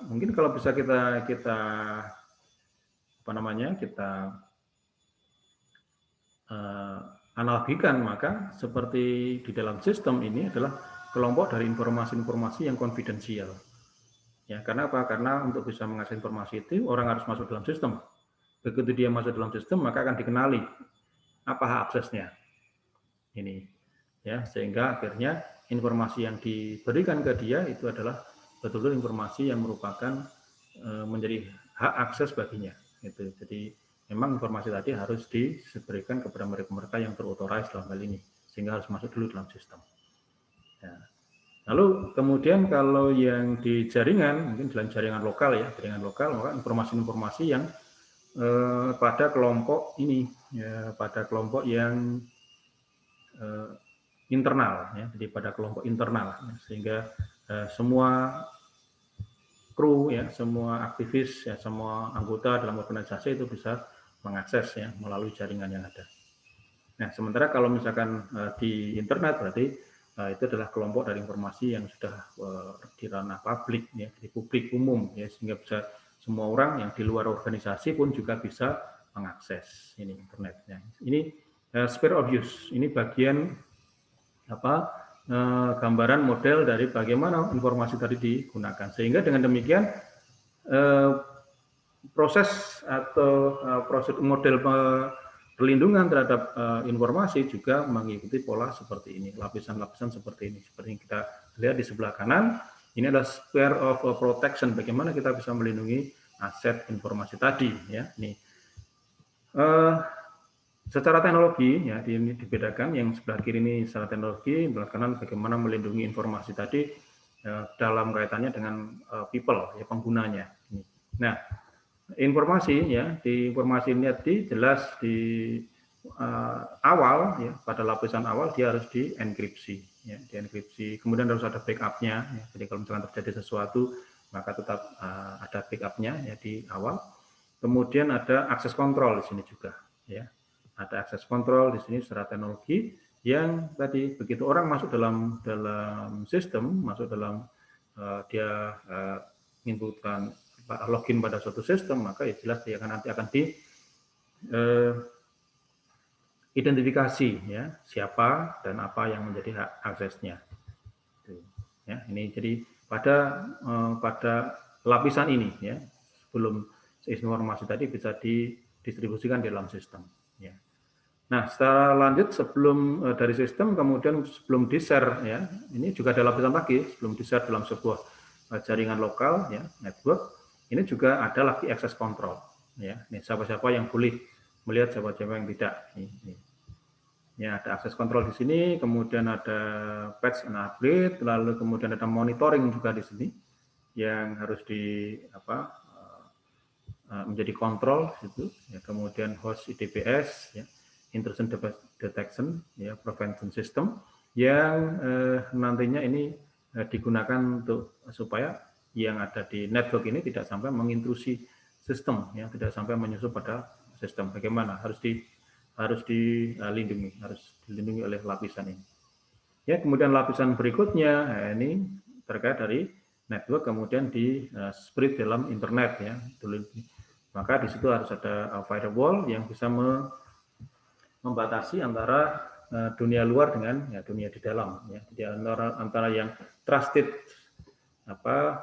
Speaker 1: mungkin kalau bisa kita analogikan, maka seperti di dalam sistem ini adalah kelompok dari informasi-informasi yang konfidensial. Ya, karena apa? Karena untuk bisa mengakses informasi itu orang harus masuk dalam sistem. Begitu dia masuk dalam sistem, maka akan dikenali apa hak aksesnya. Ini, ya, sehingga akhirnya informasi yang diberikan ke dia itu adalah betul-betul informasi yang merupakan menjadi hak akses baginya. Gitu. Jadi memang informasi tadi harus diberikan kepada mereka yang terauthorize dalam hal ini, sehingga harus masuk dulu dalam sistem. Ya. Lalu kemudian kalau yang di jaringan, mungkin dalam jaringan lokal, ya, maka informasi-informasi yang pada kelompok ini, ya, pada kelompok yang internal, ya, jadi pada kelompok internal, ya, sehingga semua kru, ya, semua aktivis, ya, semua anggota dalam organisasi itu bisa mengakses, ya, melalui jaringan yang ada. Nah, sementara kalau misalkan di internet berarti itu adalah kelompok dari informasi yang sudah di ranah publik, ya, di publik umum, ya, sehingga bisa semua orang yang di luar organisasi pun juga bisa mengakses ini internet. Ya. Ini sphere of use, ini bagian gambaran model dari bagaimana informasi tadi digunakan. Sehingga dengan demikian proses atau proses model perlindungan terhadap informasi juga mengikuti pola seperti ini, lapisan-lapisan seperti ini. Seperti yang kita lihat di sebelah kanan, ini adalah sphere of protection, bagaimana kita bisa melindungi aset informasi tadi, ya. Ini secara teknologi, ya, ini dibedakan, yang sebelah kiri ini secara teknologi, sebelah kanan bagaimana melindungi informasi tadi dalam kaitannya dengan people, ya, penggunanya. Nah, informasi, ya, di informasi ini jelas di awal, ya, pada lapisan awal dia harus dienkripsi, ya, dienkripsi. Kemudian harus ada backupnya, ya. Jadi kalau misalkan terjadi sesuatu maka tetap ada backupnya, ya, di awal. Kemudian ada akses kontrol di sini juga, ya, ada akses kontrol di sini secara teknologi yang tadi begitu orang masuk dalam sistem, masuk dalam dia menginputkan login pada suatu sistem, maka ya jelas dia nanti akan diidentifikasi, ya, siapa dan apa yang menjadi hak aksesnya. Ya, ini jadi pada lapisan ini, ya, sebelum informasi tadi bisa didistribusikan di dalam sistem. Ya. Nah, secara lanjut sebelum dari sistem kemudian sebelum di-share, ya, ini juga ada lapisan lagi sebelum di-share dalam sebuah jaringan lokal, ya, network. Ini juga ada lagi access control, ya. Ini siapa-siapa yang boleh melihat, siapa-siapa yang tidak. Ini. Ya, ada akses kontrol di sini, kemudian ada patch and upgrade, lalu kemudian ada monitoring juga di sini yang harus menjadi kontrol itu. Ya, kemudian host IDPS, ya, intrusion detection, ya, prevention system yang nantinya ini digunakan untuk supaya yang ada di network ini tidak sampai mengintrusi sistem, ya, tidak sampai menyusup pada sistem. Bagaimana harus dilindungi oleh lapisan ini. Ya, kemudian lapisan berikutnya, ini terkait dari network, kemudian di spread dalam internet, ya. Maka di situ harus ada firewall yang bisa membatasi antara dunia luar dengan dunia di dalam, ya. Jadi antara yang trusted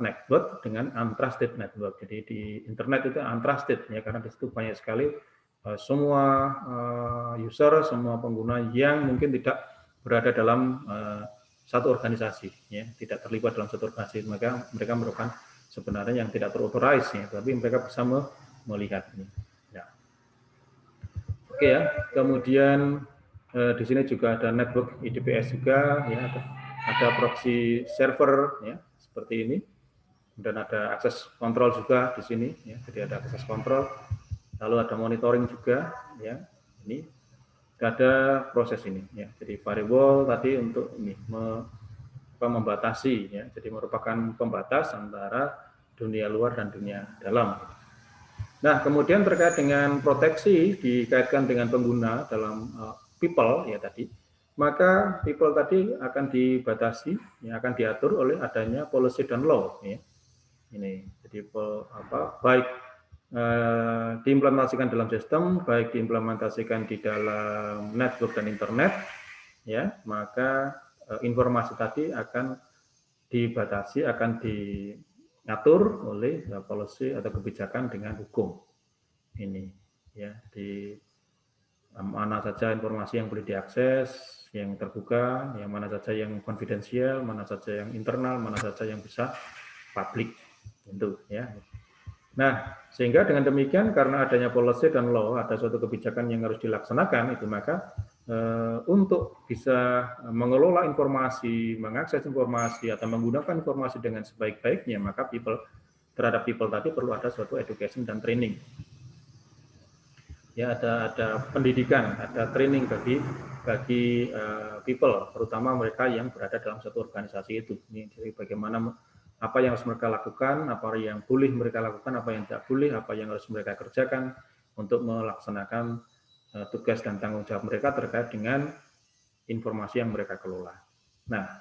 Speaker 1: network dengan untrusted network. Jadi di internet itu untrusted, ya, karena di situ banyak sekali semua user, semua pengguna yang mungkin tidak berada dalam satu organisasi, ya, tidak terlibat dalam satu organisasi, maka mereka merupakan sebenarnya yang tidak terauthorize, ya, tapi mereka bisa melihat ini. Ya. Oke, ya. Kemudian di sini juga ada network IDPS juga, ya, ada proxy server, ya, seperti ini. Dan ada akses kontrol juga di sini, ya. Jadi ada akses kontrol. Lalu ada monitoring juga, ya. Ini ada proses ini, ya. Jadi firewall tadi untuk ini membatasi, ya. Jadi merupakan pembatas antara dunia luar dan dunia dalam. Nah, kemudian terkait dengan proteksi dikaitkan dengan pengguna dalam people, ya, tadi. Maka people tadi akan dibatasi, ya, akan diatur oleh adanya policy dan law, ya. Ini jadi baik diimplementasikan dalam sistem, baik diimplementasikan di dalam network dan internet, ya, maka informasi tadi akan dibatasi, akan diatur oleh policy atau kebijakan dengan hukum. Ini, ya, di mana saja informasi yang boleh diakses, yang terbuka, yang mana saja yang konfidensial, mana saja yang internal, mana saja yang bisa publik, tentu, ya. Nah, sehingga dengan demikian karena adanya policy dan law, ada suatu kebijakan yang harus dilaksanakan itu, maka untuk bisa mengelola informasi, mengakses informasi atau menggunakan informasi dengan sebaik-baiknya, maka terhadap people tadi perlu ada suatu education dan training. Ya, ada pendidikan, ada training bagi people, terutama mereka yang berada dalam satu organisasi itu. Ini jadi bagaimana apa yang harus mereka lakukan, apa yang boleh mereka lakukan, apa yang tidak boleh, apa yang harus mereka kerjakan untuk melaksanakan tugas dan tanggung jawab mereka terkait dengan informasi yang mereka kelola. Nah,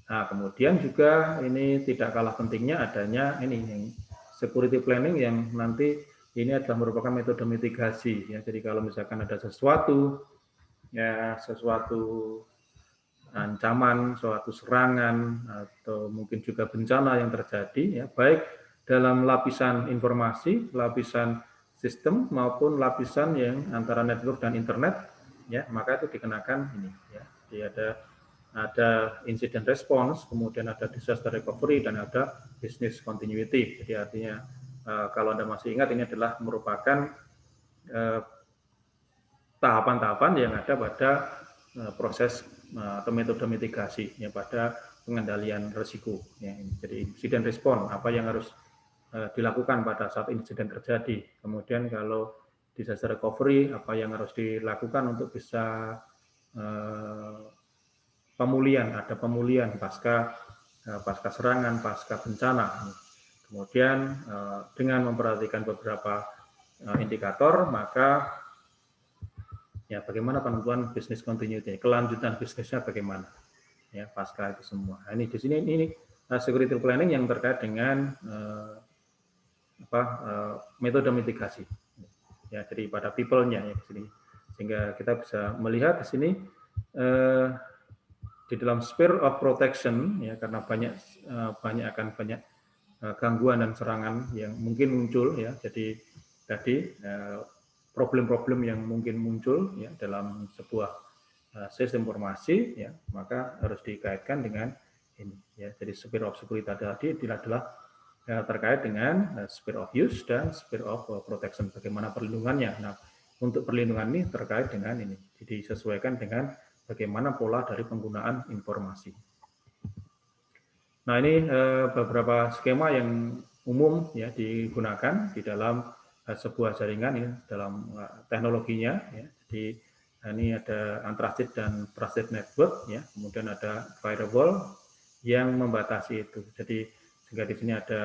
Speaker 1: kemudian juga ini tidak kalah pentingnya adanya ini security planning yang nanti ini adalah merupakan metode mitigasi, ya. Jadi kalau misalkan ada sesuatu ancaman, suatu serangan atau mungkin juga bencana yang terjadi, ya, baik dalam lapisan informasi, lapisan sistem maupun lapisan yang antara network dan internet, ya, maka itu dikenakan ini, ya. Jadi ada incident response, kemudian ada disaster recovery dan ada business continuity. Jadi artinya kalau Anda masih ingat, ini adalah merupakan tahapan-tahapan yang ada pada proses atau metode mitigasi, ya, pada pengendalian risiko, ya. Jadi insiden respon, apa yang harus dilakukan pada saat insiden terjadi. Kemudian kalau disaster recovery, apa yang harus dilakukan untuk bisa ada pemulihan pasca serangan, pasca bencana. Kemudian dengan memperhatikan beberapa indikator, maka ya bagaimana penentuan bisnis continuity, kelanjutan bisnisnya bagaimana, ya, pasca itu semua. Nah, ini di sini ini security planning yang terkait dengan metode mitigasi, ya, jadi pada people-nya, ya, di sini, sehingga kita bisa melihat di sini di dalam sphere of protection, ya, karena banyak gangguan dan serangan yang mungkin muncul, ya. Jadi tadi problem-problem yang mungkin muncul, ya, dalam sebuah sistem informasi, ya, maka harus dikaitkan dengan ini, ya. Jadi sphere of security tadi adalah terkait dengan sphere of use dan sphere of protection, bagaimana perlindungannya. Nah, untuk perlindungan ini terkait dengan ini, disesuaikan dengan bagaimana pola dari penggunaan informasi. Nah, ini beberapa skema yang umum ya digunakan di dalam sebuah jaringan ya, dalam teknologinya ya. Jadi ini ada untrusted dan trusted network ya, kemudian ada firewall yang membatasi itu. Jadi sehingga di sini ada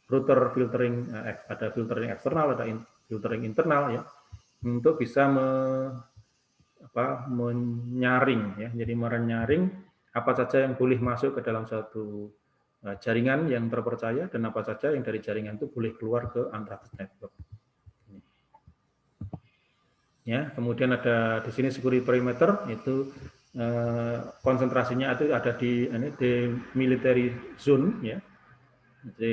Speaker 1: router filtering, ada filtering eksternal, ada filtering internal ya, untuk bisa menyaring ya. Jadi menyaring apa saja yang boleh masuk ke dalam satu jaringan yang terpercaya dan apa saja yang dari jaringan itu boleh keluar ke untrusted network. Ya, kemudian ada di sini security perimeter, itu konsentrasinya itu ada di military zone ya. Jadi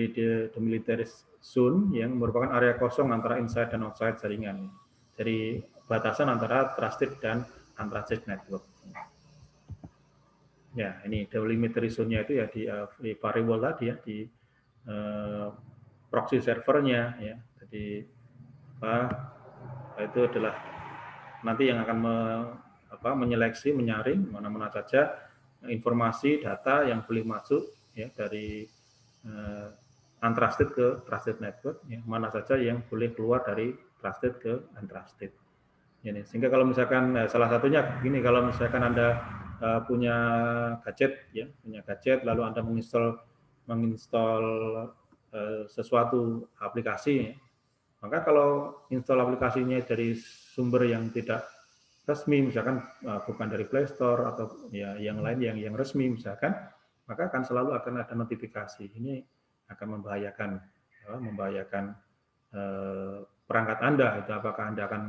Speaker 1: the military zone yang merupakan area kosong antara inside dan outside jaringan. Jadi batasan antara trusted dan untrusted network. Ya, ini delimiter zone-nya itu ya di firewall tadi ya, di proxy servernya ya. Jadi itu adalah nanti yang akan menyeleksi, menyaring mana-mana saja informasi, data yang boleh masuk ya dari untrusted ke trusted network, ya, mana saja yang boleh keluar dari trusted ke untrusted. Ini sehingga kalau misalkan salah satunya gini, kalau misalkan Anda punya gadget ya, lalu Anda menginstal sesuatu aplikasi, maka kalau install aplikasinya dari sumber yang tidak resmi, misalkan bukan dari Play Store atau ya yang lain yang resmi misalkan, maka akan selalu akan ada notifikasi. Ini akan membahayakan perangkat Anda, itu apakah Anda akan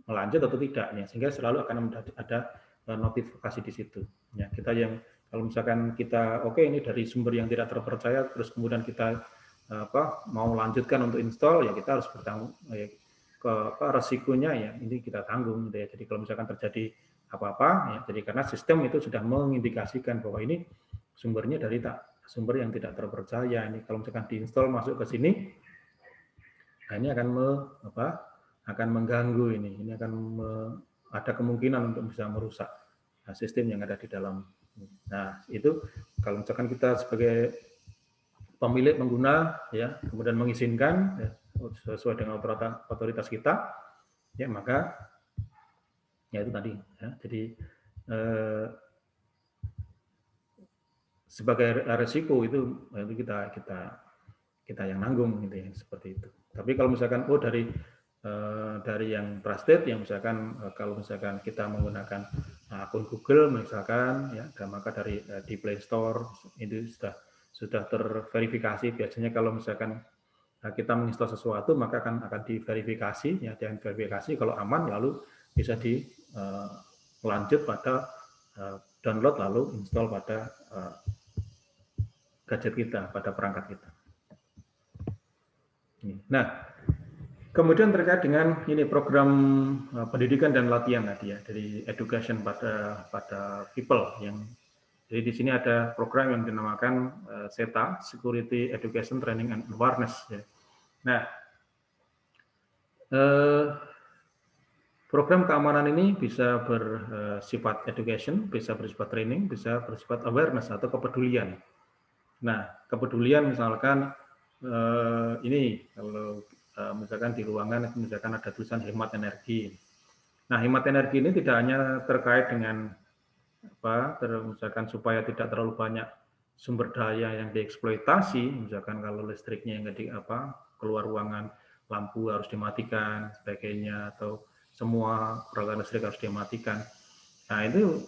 Speaker 1: melanjut atau tidak ya, sehingga selalu akan ada notifikasi di situ ya. Kita yang kalau misalkan kita ini dari sumber yang tidak terpercaya, terus kemudian kita mau lanjutkan untuk install, ya kita harus bertanggung resikonya ya ini kita tanggung gitu ya. Jadi kalau misalkan terjadi apa-apa ya, jadi karena sistem itu sudah mengindikasikan bahwa ini sumbernya dari sumber yang tidak terpercaya. Ini kalau misalkan diinstal masuk ke sini, nah ini akan mengganggu ini akan ada kemungkinan untuk bisa merusak sistem yang ada di dalam. Nah, itu kalau misalkan kita sebagai pemilik pengguna ya, kemudian mengizinkan ya, sesuai dengan otoritas kita, ya maka ya itu tadi ya. Jadi sebagai risiko itu kita yang nanggung gitu ya, seperti itu. Tapi kalau misalkan dari yang trusted, yang misalkan kalau misalkan kita menggunakan akun Google misalkan ya, dan maka di Play Store itu sudah terverifikasi. Biasanya kalau misalkan kita menginstal sesuatu maka akan diverifikasi ya, dengan verifikasi kalau aman lalu bisa lanjut pada download lalu install pada gadget kita, pada perangkat kita. Nah, kemudian terkait dengan ini program pendidikan dan latihan tadi ya, dari education pada people yang jadi di sini ada program yang dinamakan SETA, Security Education Training and Awareness ya. Nah, program keamanan ini bisa bersifat education, bisa bersifat training, bisa bersifat awareness atau kepedulian. Nah, kepedulian misalkan ini kalau misalkan di ruangan misalkan ada tulisan hemat energi. Nah, hemat energi ini tidak hanya terkait dengan misalkan supaya tidak terlalu banyak sumber daya yang dieksploitasi, misalkan kalau listriknya yang keluar ruangan, lampu harus dimatikan, sebagainya, atau semua peralatan listrik harus dimatikan. Nah, itu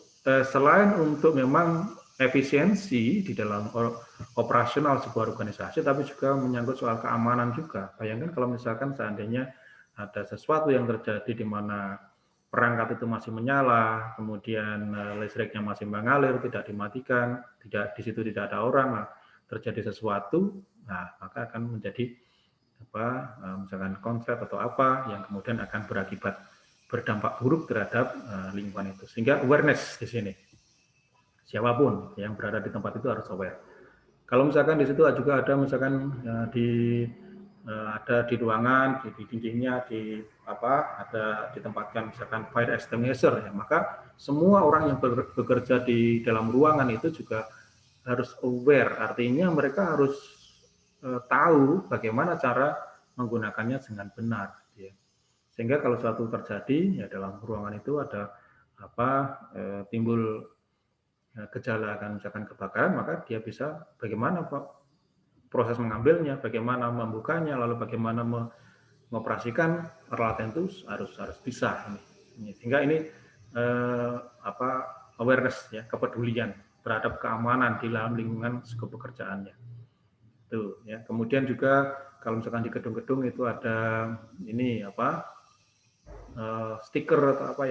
Speaker 1: selain untuk memang efisiensi di dalam operasional sebuah organisasi, tapi juga menyangkut soal keamanan juga. Bayangkan kalau misalkan seandainya ada sesuatu yang terjadi di mana perangkat itu masih menyala, kemudian listriknya masih mengalir, tidak dimatikan, di situ tidak ada orang, terjadi sesuatu, nah maka akan menjadi misalkan konslet atau apa yang kemudian akan berdampak buruk terhadap lingkungan itu. Sehingga awareness di sini. Siapapun yang berada di tempat itu harus aware. Kalau misalkan di situ juga ada misalkan di ada di ruangan, di dindingnya, ada ditempatkan misalkan fire extinguisher, ya, maka semua orang yang bekerja di dalam ruangan itu juga harus aware, artinya mereka harus tahu bagaimana cara menggunakannya dengan benar, ya. Sehingga kalau suatu terjadi, ya dalam ruangan itu ada timbul gejala kan misalkan kebakaran, maka dia bisa bagaimana proses mengambilnya, bagaimana membukanya, lalu bagaimana mengoperasikan peralatan itu harus bisa ini. Sehingga ini awareness, ya, kepedulian terhadap keamanan di dalam lingkungan pekerjaannya. Tuh, ya. Kemudian juga kalau misalkan di gedung-gedung itu ada ini stiker atau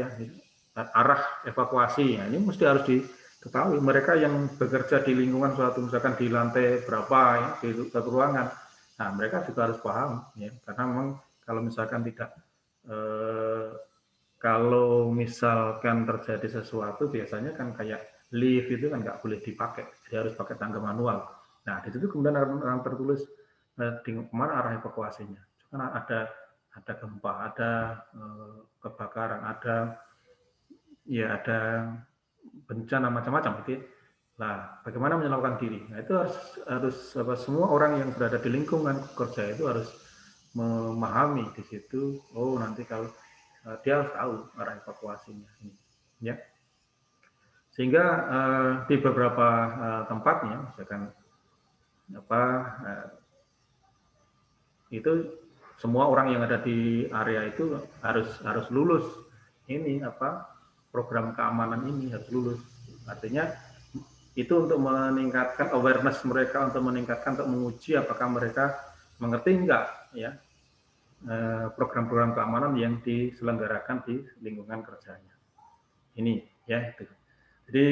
Speaker 1: arah evakuasi. Nah, ini mesti harus diketahui mereka yang bekerja di lingkungan suatu, misalkan di lantai berapa, ya, di satu ruangan. Nah, mereka juga harus paham, ya, karena memang kalau misalkan tidak kalau misalkan terjadi sesuatu, biasanya kan kayak lift itu kan nggak boleh dipakai, jadi harus pakai tangga manual. Nah, di situ kemudian akan tertulis di mana arah evakuasinya. Karena ada gempa, ada kebakaran, ada bencana macam-macam gitu. Nah, bagaimana menyelamatkan diri? Nah, itu harus semua orang yang berada di lingkungan kerja itu harus memahami di situ. Oh, nanti kalau dia harus tahu arah evakuasinya, ya. Sehingga di beberapa tempatnya, misalkan itu semua orang yang ada di area itu harus lulus ini program keamanan ini, harus lulus. Artinya itu untuk meningkatkan awareness mereka, untuk menguji apakah mereka mengerti enggak, ya, program-program keamanan yang diselenggarakan di lingkungan kerjanya. Ini, ya, itu. Jadi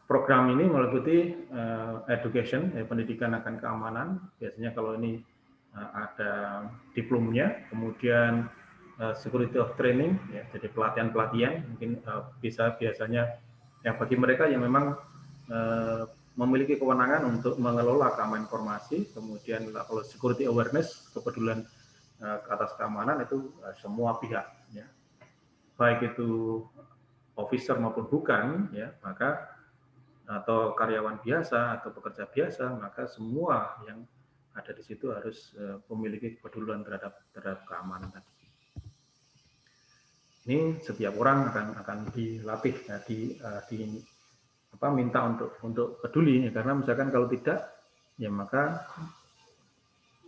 Speaker 1: program ini meliputi education, pendidikan akan keamanan. Biasanya kalau ini ada diplomnya, kemudian security of training, ya, jadi pelatihan-pelatihan mungkin biasanya yang bagi mereka yang memang memiliki kewenangan untuk mengelola keamanan informasi. Kemudian kalau security awareness, kepedulian atas keamanan itu semua pihak, ya, baik itu officer maupun bukan, ya, maka atau karyawan biasa atau pekerja biasa, maka semua yang ada di situ harus memiliki kepedulian terhadap keamanan tadi. Ini setiap orang akan dilatih, ya, minta untuk peduli, ya, karena misalkan kalau tidak, ya maka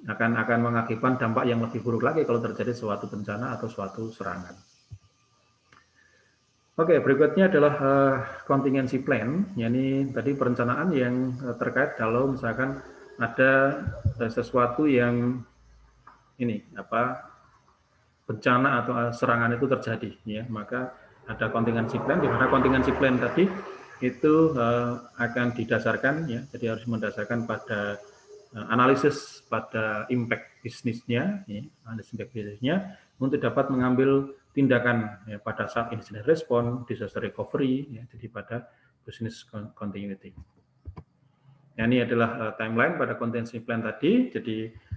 Speaker 1: akan mengakibatkan dampak yang lebih buruk lagi kalau terjadi suatu bencana atau suatu serangan. Oke, berikutnya adalah contingency plan. Ini tadi perencanaan yang terkait kalau misalkan ada sesuatu yang ini bencana atau serangan itu terjadi, ya, maka ada contingency plan. Di mana contingency plan tadi itu akan didasarkan, ya, jadi harus mendasarkan pada analisis pada impact bisnisnya, ya, analisis impact bisnisnya untuk dapat mengambil tindakan, ya, pada saat incident response, disaster recovery, ya, jadi pada business continuity. Ya, ini adalah timeline pada contingency plan tadi. Jadi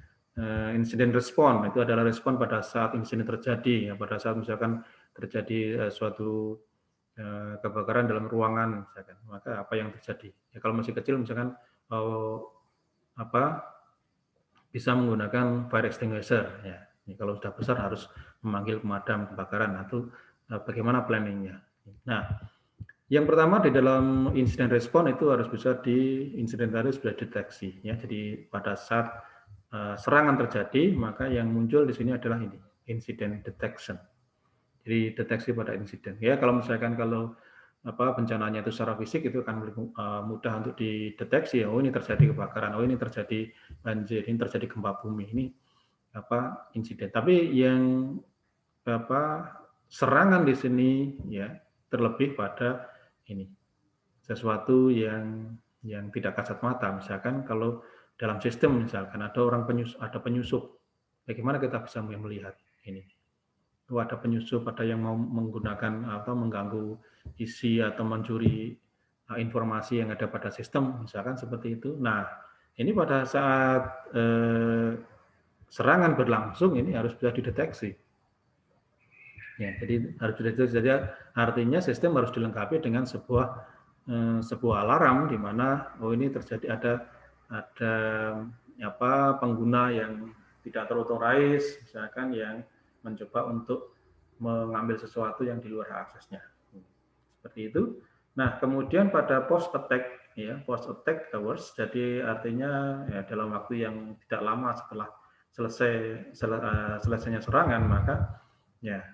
Speaker 1: incident response itu adalah respon pada saat insiden terjadi, ya, pada saat misalkan terjadi suatu kebakaran dalam ruangan, misalkan, maka apa yang terjadi? Ya, kalau masih kecil misalkan bisa menggunakan fire extinguisher, ya. Kalau sudah besar harus memanggil pemadam kebakaran atau bagaimana planningnya. Nah, yang pertama di dalam insiden respon itu harus bisa insiden tadi sudah deteksi, ya. Jadi pada saat serangan terjadi, maka yang muncul di sini adalah ini, incident detection. Jadi deteksi pada insiden. Ya, kalau misalkan bencananya itu secara fisik itu akan mudah untuk dideteksi, ya. Oh, ini terjadi kebakaran, oh ini terjadi banjir, ini terjadi gempa bumi, ini insiden. Tapi yang serangan di sini, ya, terlebih pada ini sesuatu yang tidak kasat mata. Misalkan kalau dalam sistem misalkan ada penyusup, bagaimana kita bisa melihat ini? Ada penyusup, ada yang mau menggunakan atau mengganggu isi atau mencuri informasi yang ada pada sistem, misalkan seperti itu. Nah, Ini pada saat serangan berlangsung ini harus bisa dideteksi. Ya, jadi harus dideteksi. Jadi artinya sistem harus dilengkapi dengan sebuah alarm di mana ini terjadi ada pengguna yang tidak terauthorize, misalkan yang mencoba untuk mengambil sesuatu yang di luar hak aksesnya. Seperti itu. Nah, kemudian pada post attack hours, jadi artinya ya, dalam waktu yang tidak lama setelah selesainya serangan, maka ya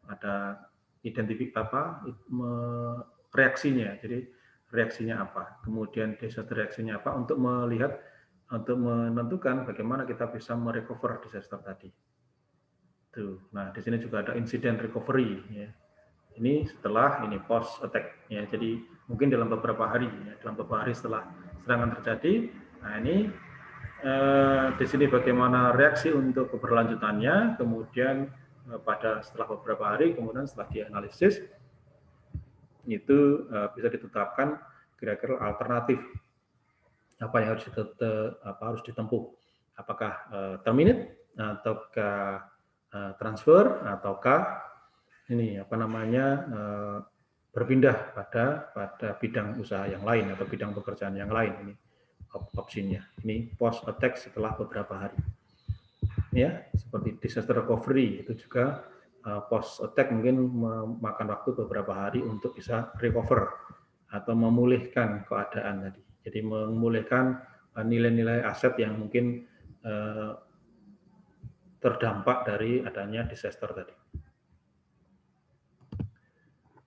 Speaker 1: ada reaksinya. Jadi reaksinya apa? Kemudian disaster reaksinya apa untuk menentukan bagaimana kita bisa merecover disaster tadi. Tuh. Nah, di sini juga ada incident recovery ya. Ini setelah post attack ya. Jadi mungkin dalam beberapa hari setelah serangan terjadi. Nah, ini di sini bagaimana reaksi untuk keberlanjutannya, kemudian setelah beberapa hari, kemudian setelah dianalisis itu bisa ditetapkan kira-kira alternatif apa yang harus ditempuh, apakah terminate ataukah transfer ataukah berpindah pada bidang usaha yang lain atau bidang pekerjaan yang lain. Ini opsinya. Ini post attack setelah beberapa hari. Ya, seperti disaster recovery itu juga post attack mungkin memakan waktu beberapa hari untuk bisa recover atau memulihkan keadaan tadi. Jadi memulihkan nilai-nilai aset yang mungkin terdampak dari adanya disaster tadi.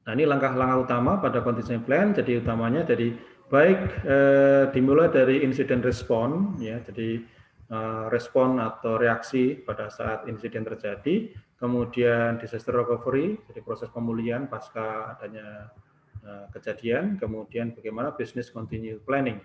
Speaker 1: Nah, ini langkah-langkah utama pada contingency plan. Jadi utamanya baik dimulai dari insiden respon ya. Jadi respon atau reaksi pada saat insiden terjadi, kemudian disaster recovery, jadi proses pemulihan pasca adanya kejadian, kemudian bagaimana business continuity planning,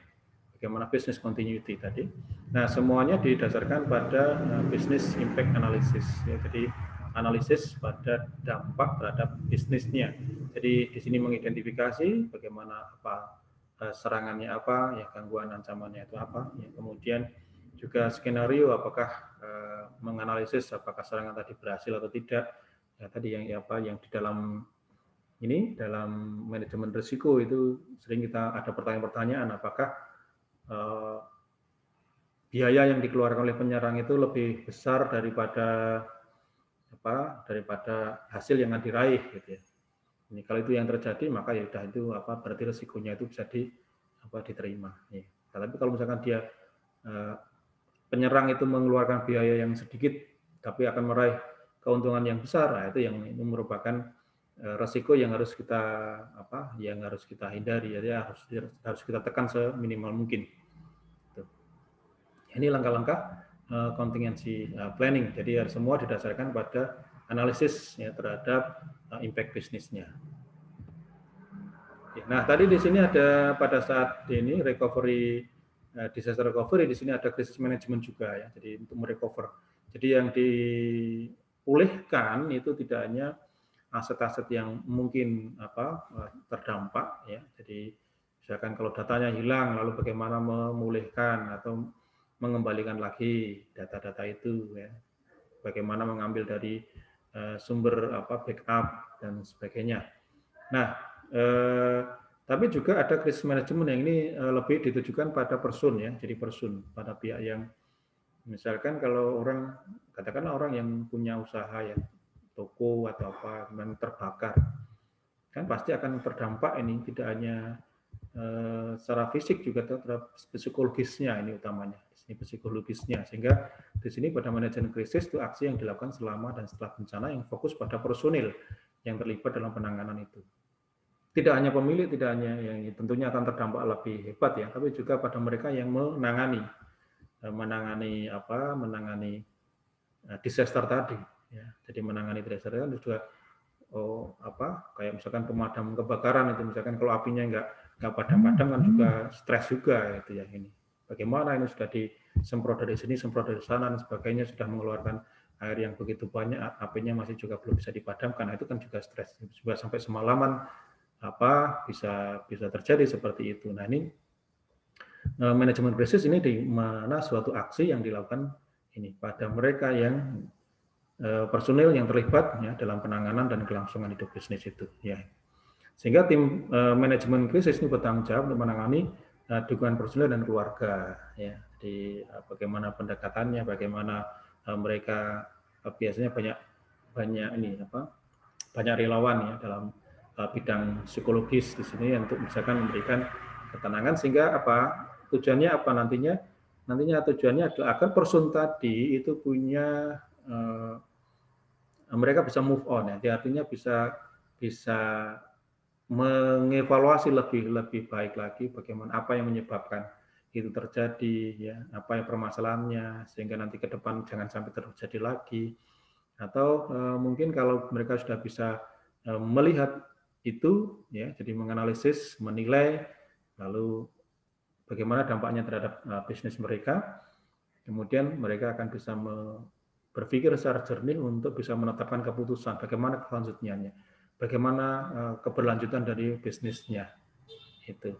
Speaker 1: bagaimana business continuity tadi. Nah, semuanya didasarkan pada business impact analysis ya. Jadi analisis pada dampak terhadap bisnisnya. Jadi di sini mengidentifikasi bagaimana serangannya apa, ya gangguan ancamannya itu apa, ya kemudian juga skenario apakah menganalisis apakah serangan tadi berhasil atau tidak. Ya tadi yang di dalam manajemen risiko itu sering kita ada pertanyaan-pertanyaan apakah biaya yang dikeluarkan oleh penyerang itu lebih besar daripada hasil yang akan diraih gitu ya. Ini kalau itu yang terjadi maka ya udah itu berarti risikonya itu bisa diterima. Ya. Tapi kalau misalkan dia penyerang itu mengeluarkan biaya yang sedikit tapi akan meraih keuntungan yang besar, nah itu yang ini merupakan risiko yang harus kita hindari, ya harus kita tekan seminimal mungkin. Tuh. Ini langkah-langkah contingency planning. Jadi semua didasarkan pada analisis ya terhadap impact bisnisnya. Nah, tadi di sini ada pada saat ini recovery disaster recovery, di sini ada krisis manajemen juga ya. Jadi untuk merecover. Jadi yang dipulihkan itu tidak hanya aset-aset yang mungkin terdampak ya. Jadi misalkan kalau datanya hilang lalu bagaimana memulihkan atau mengembalikan lagi data-data itu ya. Bagaimana mengambil dari sumber backup dan sebagainya. Nah, tapi juga ada krisis manajemen yang ini lebih ditujukan pada person ya, jadi person pada pihak yang misalkan kalau katakanlah orang yang punya usaha ya, toko atau apa dan terbakar, kan pasti akan terdampak ini tidak hanya secara fisik juga terhadap psikologisnya ini utamanya, ini psikologisnya sehingga di sini pada manajemen krisis itu aksi yang dilakukan selama dan setelah bencana yang fokus pada personil yang terlibat dalam penanganan itu. Tidak hanya pemilik, tidak hanya yang tentunya akan terdampak lebih hebat ya, tapi juga pada mereka yang menangani disaster tadi ya. Jadi menangani disaster itu juga kayak misalkan pemadam kebakaran itu misalkan kalau apinya nggak padam-padam kan juga stres juga itu ya ini. Bagaimana ini sudah disemprot dari sini, semprot dari sana dan sebagainya, sudah mengeluarkan air yang begitu banyak, apinya masih juga belum bisa dipadamkan, nah, itu kan juga stres. Juga sampai semalaman bisa terjadi seperti itu. Nah, ini manajemen krisis ini di mana suatu aksi yang dilakukan ini pada mereka yang personil yang terlibat ya dalam penanganan dan kelangsungan hidup bisnis itu ya. Sehingga tim manajemen krisis ini bertanggung jawab untuk menangani dukungan personil dan keluarga ya. Di bagaimana pendekatannya, bagaimana mereka biasanya banyak relawan ya dalam bidang psikologis di sini untuk misalkan memberikan ketenangan sehingga tujuannya nantinya tujuannya adalah agar person tadi itu punya mereka bisa move on ya, artinya bisa mengevaluasi lebih baik lagi bagaimana apa yang menyebabkan itu terjadi ya, apa yang permasalahannya sehingga nanti ke depan jangan sampai terjadi lagi. Atau mungkin kalau mereka sudah bisa melihat itu ya, jadi menganalisis, menilai lalu bagaimana dampaknya terhadap bisnis mereka, kemudian mereka akan bisa berpikir secara jernih untuk bisa menetapkan keputusan bagaimana kelanjutannya, bagaimana keberlanjutan dari bisnisnya itu,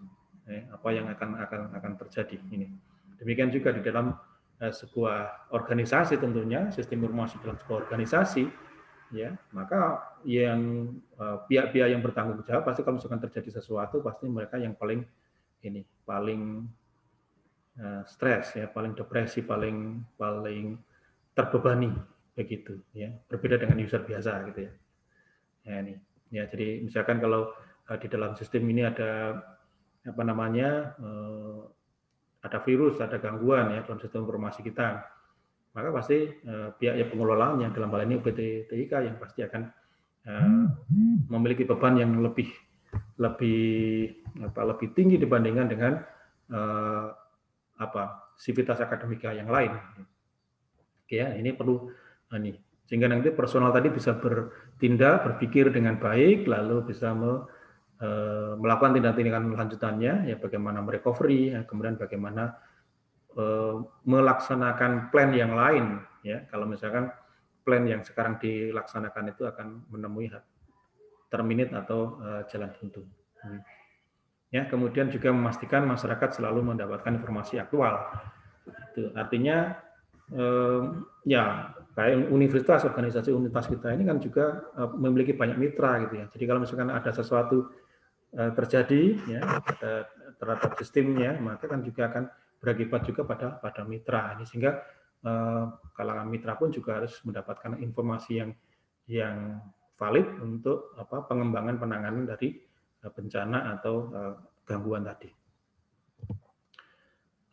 Speaker 1: apa yang akan terjadi ini. Demikian juga di dalam sebuah organisasi tentunya sistem informasi dalam sebuah organisasi ya, maka yang pihak-pihak yang bertanggung jawab pasti kalau misalkan terjadi sesuatu pasti mereka yang paling stres ya, paling depresi, paling terbebani begitu ya, berbeda dengan user biasa gitu ya. Ya ini ya, jadi misalkan kalau di dalam sistem ini ada ada virus, ada gangguan ya dalam sistem informasi kita, maka pasti pihak yang pengelolaannya dalam hal ini PT TIK yang pasti akan memiliki beban yang lebih tinggi dibandingkan dengan sivitas akademika yang lain. Ya, ini perlu sehingga nanti personal tadi bisa bertindak, berpikir dengan baik, lalu bisa melakukan tindakan lanjutannya, ya bagaimana recovery, ya, kemudian bagaimana melaksanakan plan yang lain, ya kalau misalkan plan yang sekarang dilaksanakan itu akan menemui terminate atau jalan buntu. Ya, kemudian juga memastikan masyarakat selalu mendapatkan informasi aktual. Itu artinya ya kayak universitas, organisasi universitas kita ini kan juga memiliki banyak mitra gitu ya. Jadi kalau misalkan ada sesuatu terjadi ya terhadap sistemnya, maka kan juga akan berakibat juga pada mitra ini, sehingga kalangan mitra pun juga harus mendapatkan informasi yang valid untuk pengembangan penanganan dari bencana atau gangguan tadi.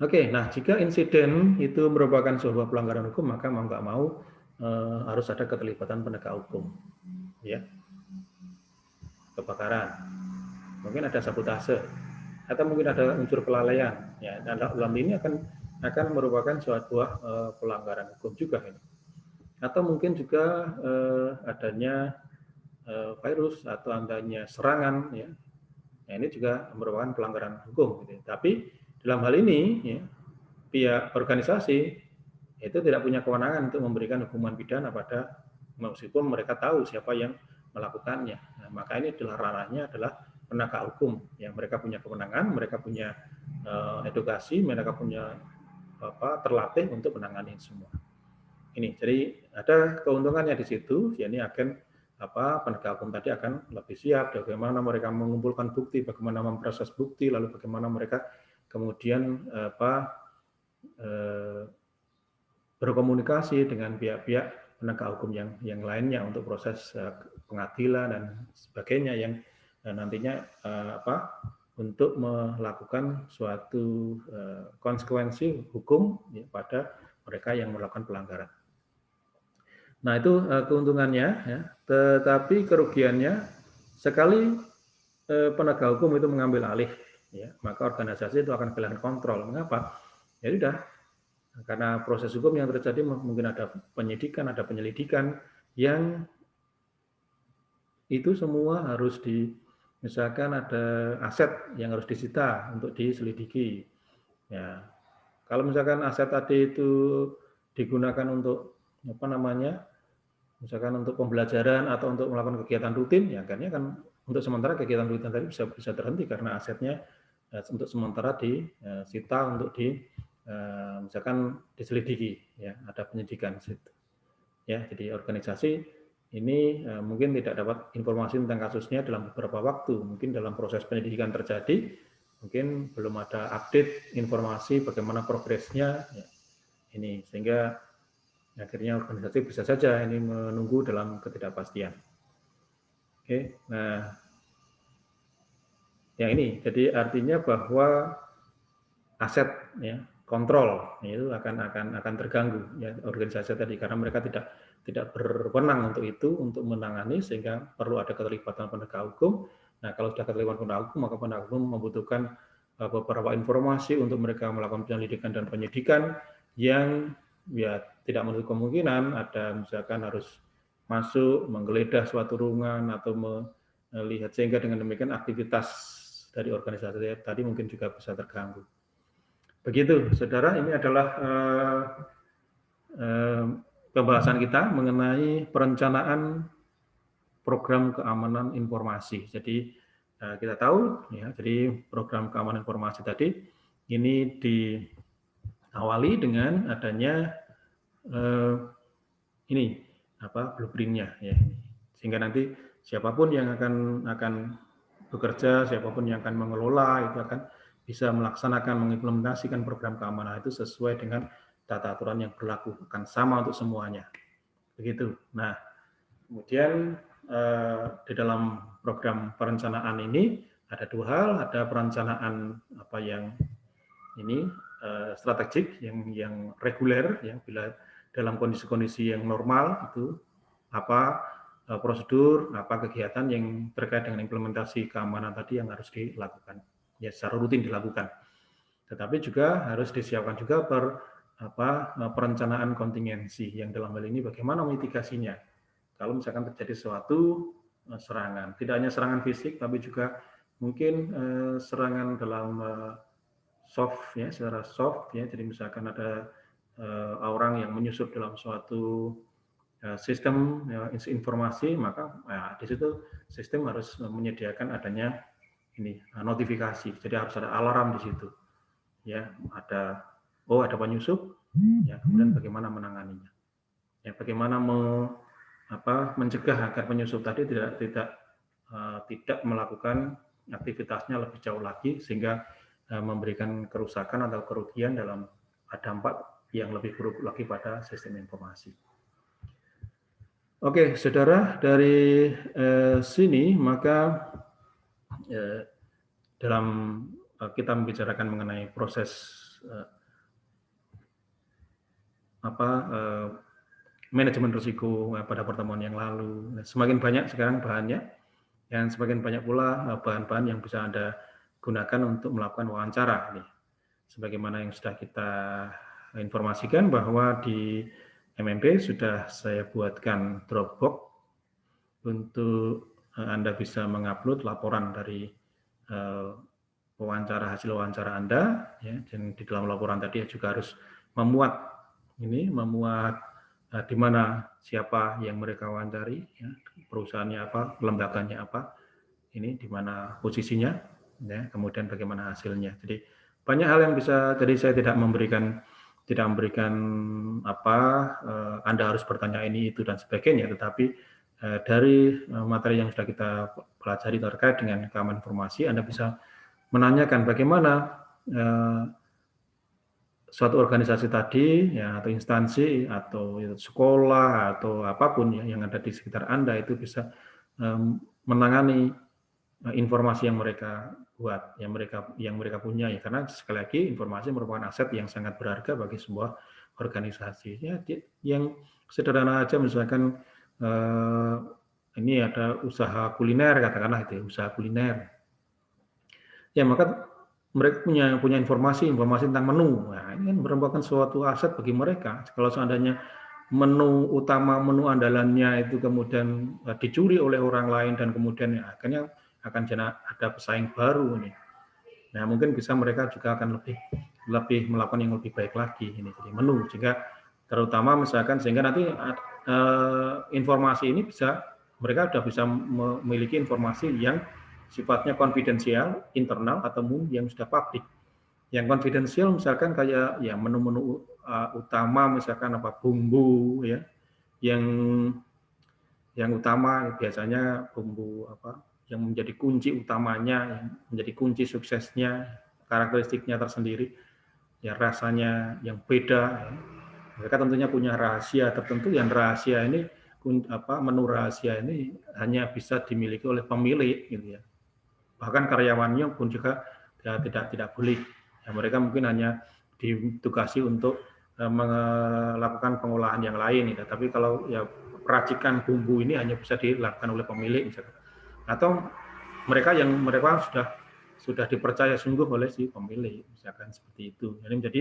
Speaker 1: Oke, nah jika insiden itu merupakan sebuah pelanggaran hukum, maka mau nggak mau harus ada keterlibatan penegak hukum, ya. Kebakaran, mungkin ada sabotase, atau mungkin ada unsur kelalaian, ya. Dan dalam ini akan merupakan suatu pelanggaran hukum juga, ini. Atau mungkin juga adanya virus atau adanya serangan, ya. Nah, ini juga merupakan pelanggaran hukum, gitu. Tapi dalam hal ini, ya, pihak organisasi itu tidak punya kewenangan untuk memberikan hukuman pidana pada meskipun mereka tahu siapa yang melakukannya. Nah, maka ini adalah ranahnya adalah penegak hukum. Yang mereka punya kewenangan, mereka punya edukasi, mereka punya terlatih untuk menangani semua. Ini jadi ada keuntungannya di situ. Yakni akan penegak hukum tadi akan lebih siap bagaimana mereka mengumpulkan bukti, bagaimana memproses bukti, lalu bagaimana mereka kemudian berkomunikasi dengan pihak-pihak penegak hukum yang lainnya untuk proses pengadilan dan sebagainya yang nantinya untuk melakukan suatu konsekuensi hukum ya, pada mereka yang melakukan pelanggaran. Nah itu keuntungannya, ya. Tetapi kerugiannya sekali penegak hukum itu mengambil alih, ya, maka organisasi itu akan kehilangan kontrol. Mengapa? Ya sudah, karena proses hukum yang terjadi mungkin ada penyidikan, ada penyelidikan yang itu semua harus misalkan ada aset yang harus disita untuk diselidiki. Ya, kalau misalkan aset tadi itu digunakan untuk misalkan untuk pembelajaran atau untuk melakukan kegiatan rutin, ya akhirnya kan untuk sementara kegiatan rutin tadi bisa terhenti karena asetnya untuk sementara disita untuk misalkan diselidiki, ya, ada penyidikan situ. Ya, jadi organisasi ini mungkin tidak dapat informasi tentang kasusnya dalam beberapa waktu, mungkin dalam proses penyidikan terjadi, mungkin belum ada update informasi bagaimana progresnya, ya, ini sehingga akhirnya organisasi bisa saja ini menunggu dalam ketidakpastian. Oke, nah, yang ini jadi artinya bahwa aset, ya, kontrol itu akan terganggu, ya, organisasi tadi karena mereka tidak berwenang untuk itu, untuk menangani, sehingga perlu ada keterlibatan penegak hukum. Nah, kalau sudah keterlibatan penegak hukum, maka penegak hukum membutuhkan beberapa informasi untuk mereka melakukan penyelidikan dan penyidikan yang, ya, tidak menutup kemungkinan ada misalkan harus masuk menggeledah suatu ruangan atau melihat, sehingga dengan demikian aktivitas dari organisasi tadi mungkin juga bisa terganggu. Begitu, saudara, ini adalah pembahasan kita mengenai perencanaan program keamanan informasi. Jadi kita tahu, ya, jadi program keamanan informasi tadi ini diawali dengan adanya ini blueprint-nya, ya, sehingga nanti siapapun yang akan bekerja, siapapun yang akan mengelola itu akan bisa melaksanakan, mengimplementasikan program keamanan itu sesuai dengan tata aturan yang berlaku, akan sama untuk semuanya. Begitu. Nah, kemudian di dalam program perencanaan ini ada dua hal, ada perencanaan yang ini strategik, yang reguler, ya, bila dalam kondisi-kondisi yang normal itu prosedur, kegiatan yang terkait dengan implementasi keamanan tadi yang harus dilakukan, ya, secara rutin dilakukan. Tetapi juga harus disiapkan juga perencanaan kontingensi, yang dalam hal ini bagaimana mitigasinya. Kalau misalkan terjadi suatu serangan, tidak hanya serangan fisik, tapi juga mungkin serangan dalam soft, ya, secara soft, ya. Jadi misalkan ada orang yang menyusup dalam suatu sistem, ya, informasi, maka di situ sistem harus menyediakan adanya ini notifikasi. Jadi harus ada alarm di situ, ya, ada penyusup, ya, kemudian bagaimana menanganinya, ya, bagaimana mencegah agar penyusup tadi tidak melakukan aktivitasnya lebih jauh lagi, sehingga memberikan kerusakan atau kerugian dalam dampak yang lebih buruk lagi pada sistem informasi. Oke, saudara, dari sini maka dalam kita membicarakan mengenai proses manajemen risiko pada pertemuan yang lalu. Semakin banyak sekarang bahannya, dan semakin banyak pula bahan-bahan yang bisa Anda gunakan untuk melakukan wawancara. Sebagaimana yang sudah kita informasikan bahwa di MMP sudah saya buatkan Dropbox untuk Anda bisa mengupload laporan dari hasil wawancara Anda, ya, dan di dalam laporan tadi juga harus memuat di mana siapa yang mereka wawancari, ya, perusahaannya apa, lembaganya apa, ini di mana posisinya, ya, kemudian bagaimana hasilnya. Jadi banyak hal yang bisa, tadi saya tidak memberikan Anda harus bertanya ini, itu, dan sebagainya, tetapi dari materi yang sudah kita pelajari terkait dengan keamanan informasi, Anda bisa menanyakan bagaimana suatu organisasi tadi, ya, atau instansi, atau sekolah, atau apapun, ya, yang ada di sekitar Anda itu bisa menangani informasi yang mereka buat, yang mereka punya, ya, karena sekali lagi informasi merupakan aset yang sangat berharga bagi sebuah organisasi. Ya, yang sederhana aja, misalkan ini ada usaha kuliner, katakanlah itu, usaha kuliner. Ya, maka mereka punya informasi tentang menu. Nah, ini kan merupakan suatu aset bagi mereka. Kalau seandainya menu utama, menu andalannya itu kemudian dicuri oleh orang lain, dan kemudian ya, akhirnya akan ada pesaing baru nih. Nah, mungkin bisa mereka juga akan lebih melakukan yang lebih baik lagi ini, jadi menu, sehingga terutama misalkan sehingga nanti informasi ini mereka sudah bisa memiliki informasi yang sifatnya konfidensial, internal, atau yang sudah publik. Yang konfidensial misalkan kayak ya menu-menu utama, misalkan apa bumbu ya, yang utama biasanya bumbu apa yang menjadi kunci utamanya, yang menjadi kunci suksesnya, karakteristiknya tersendiri, ya rasanya yang beda. Ya. Mereka tentunya punya rahasia tertentu, yang rahasia ini menu rahasia ini hanya bisa dimiliki oleh pemilik, gitu ya. Bahkan karyawannya pun juga ya, tidak boleh. Ya, mereka mungkin hanya ditugasi untuk melakukan pengolahan yang lain, gitu. Tapi kalau ya peracikan bumbu ini hanya bisa dilakukan oleh pemilik, misalkan. Atau mereka sudah dipercaya sungguh oleh si pemilik, misalkan seperti itu. Jadi menjadi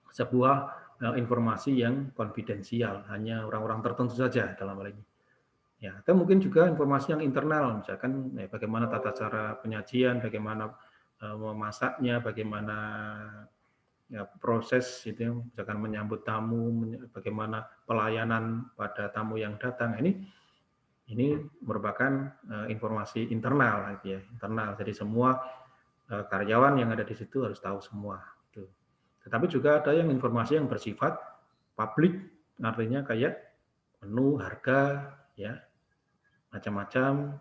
Speaker 1: sebuah informasi yang konfidensial, hanya orang-orang tertentu saja dalam hal ini. Ya, atau mungkin juga informasi yang internal, misalkan ya, bagaimana tata cara penyajian, bagaimana memasaknya, bagaimana ya, proses itu, misalkan menyambut tamu, bagaimana pelayanan pada tamu yang datang. Ini merupakan informasi internal, gitu ya, internal. Jadi semua karyawan yang ada di situ harus tahu semua. Gitu. Tetapi juga ada yang informasi yang bersifat publik, artinya kayak menu, harga, ya macam-macam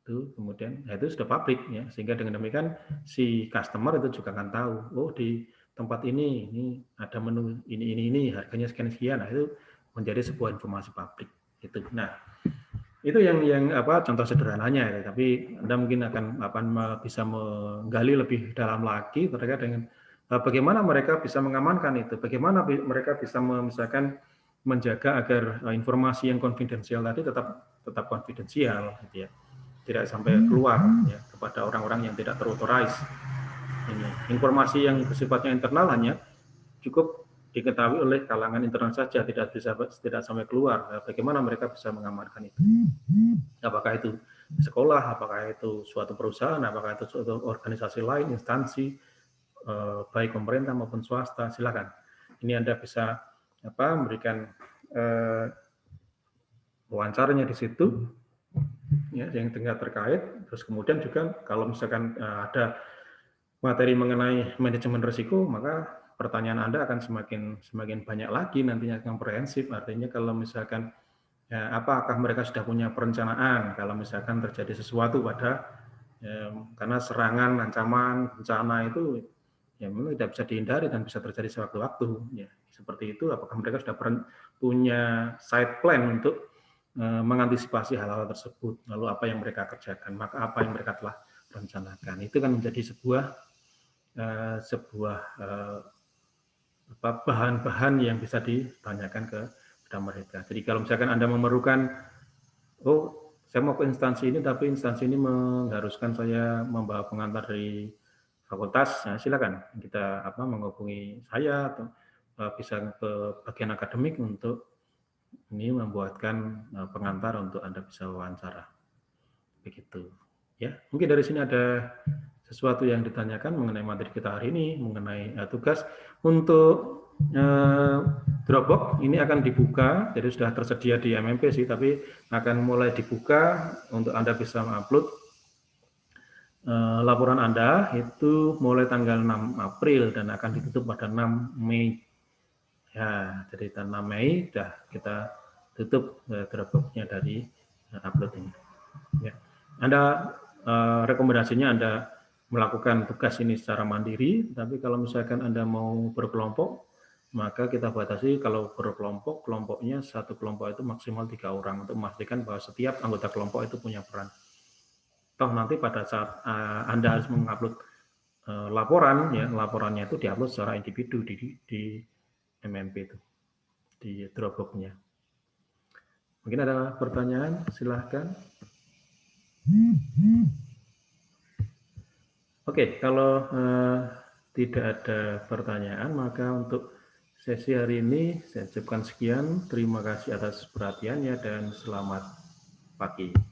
Speaker 1: itu, kemudian ya itu sudah publik ya, sehingga dengan demikian si customer itu juga akan tahu, oh di tempat ini ada menu ini harganya sekian, nah itu menjadi sebuah informasi publik itu. Nah itu yang apa contoh sederhananya ya, tapi Anda mungkin akan bisa menggali lebih dalam lagi terkait dengan bagaimana mereka bisa mengamankan itu, bagaimana mereka bisa misalkan menjaga agar informasi yang konfidensial tadi tetap konfidensial, gitu ya, tidak sampai keluar ya kepada orang-orang yang tidak terauthorize. Ini informasi yang sifatnya internal hanya cukup diketahui oleh kalangan internal saja, tidak sampai keluar. Bagaimana mereka bisa mengamankan itu? Apakah itu sekolah, apakah itu suatu perusahaan, apakah itu suatu organisasi lain, instansi, baik pemerintah maupun swasta, silakan. Ini Anda bisa memberikan wawancaranya di situ, ya, yang tingkat terkait. Terus kemudian juga kalau misalkan ada materi mengenai manajemen risiko, maka pertanyaan Anda akan semakin banyak lagi nantinya, komprehensif. Artinya kalau misalkan ya, apakah mereka sudah punya perencanaan kalau misalkan terjadi sesuatu karena serangan, ancaman, bencana itu ya memang tidak bisa dihindari dan bisa terjadi sewaktu-waktu. Ya, seperti itu, apakah mereka sudah punya side plan untuk mengantisipasi hal-hal tersebut, lalu apa yang mereka kerjakan, maka apa yang mereka telah rencanakan. Itu kan menjadi sebuah bahan-bahan yang bisa ditanyakan kepada mereka. Jadi kalau misalkan Anda memerlukan, oh saya mau ke instansi ini, tapi instansi ini mengharuskan saya membawa pengantar dari fakultas, nah, silakan kita menghubungi saya atau bisa ke bagian akademik untuk ini membuatkan pengantar untuk Anda bisa wawancara. Begitu. Ya, mungkin dari sini ada sesuatu yang ditanyakan mengenai materi kita hari ini, mengenai tugas untuk Dropbox ini akan dibuka, jadi sudah tersedia di MMP sih, tapi akan mulai dibuka untuk Anda bisa mengupload laporan Anda itu mulai tanggal 6 April dan akan ditutup pada 6 Mei. Ya, jadi tanggal 6 Mei sudah kita tutup Dropbox-nya dari upload ini. Ya. Anda rekomendasinya Anda melakukan tugas ini secara mandiri, tapi kalau misalkan Anda mau berkelompok, maka kita batasi kalau berkelompok, kelompoknya satu kelompok itu maksimal 3 orang untuk memastikan bahwa setiap anggota kelompok itu punya peran. Toh nanti pada saat Anda harus mengupload laporan, ya laporannya itu diupload secara individu di MMP itu, di Dropbox-nya. Mungkin ada pertanyaan, silahkan. Oke, kalau tidak ada pertanyaan, maka untuk sesi hari ini saya ucapkan sekian. Terima kasih atas perhatiannya dan selamat pagi.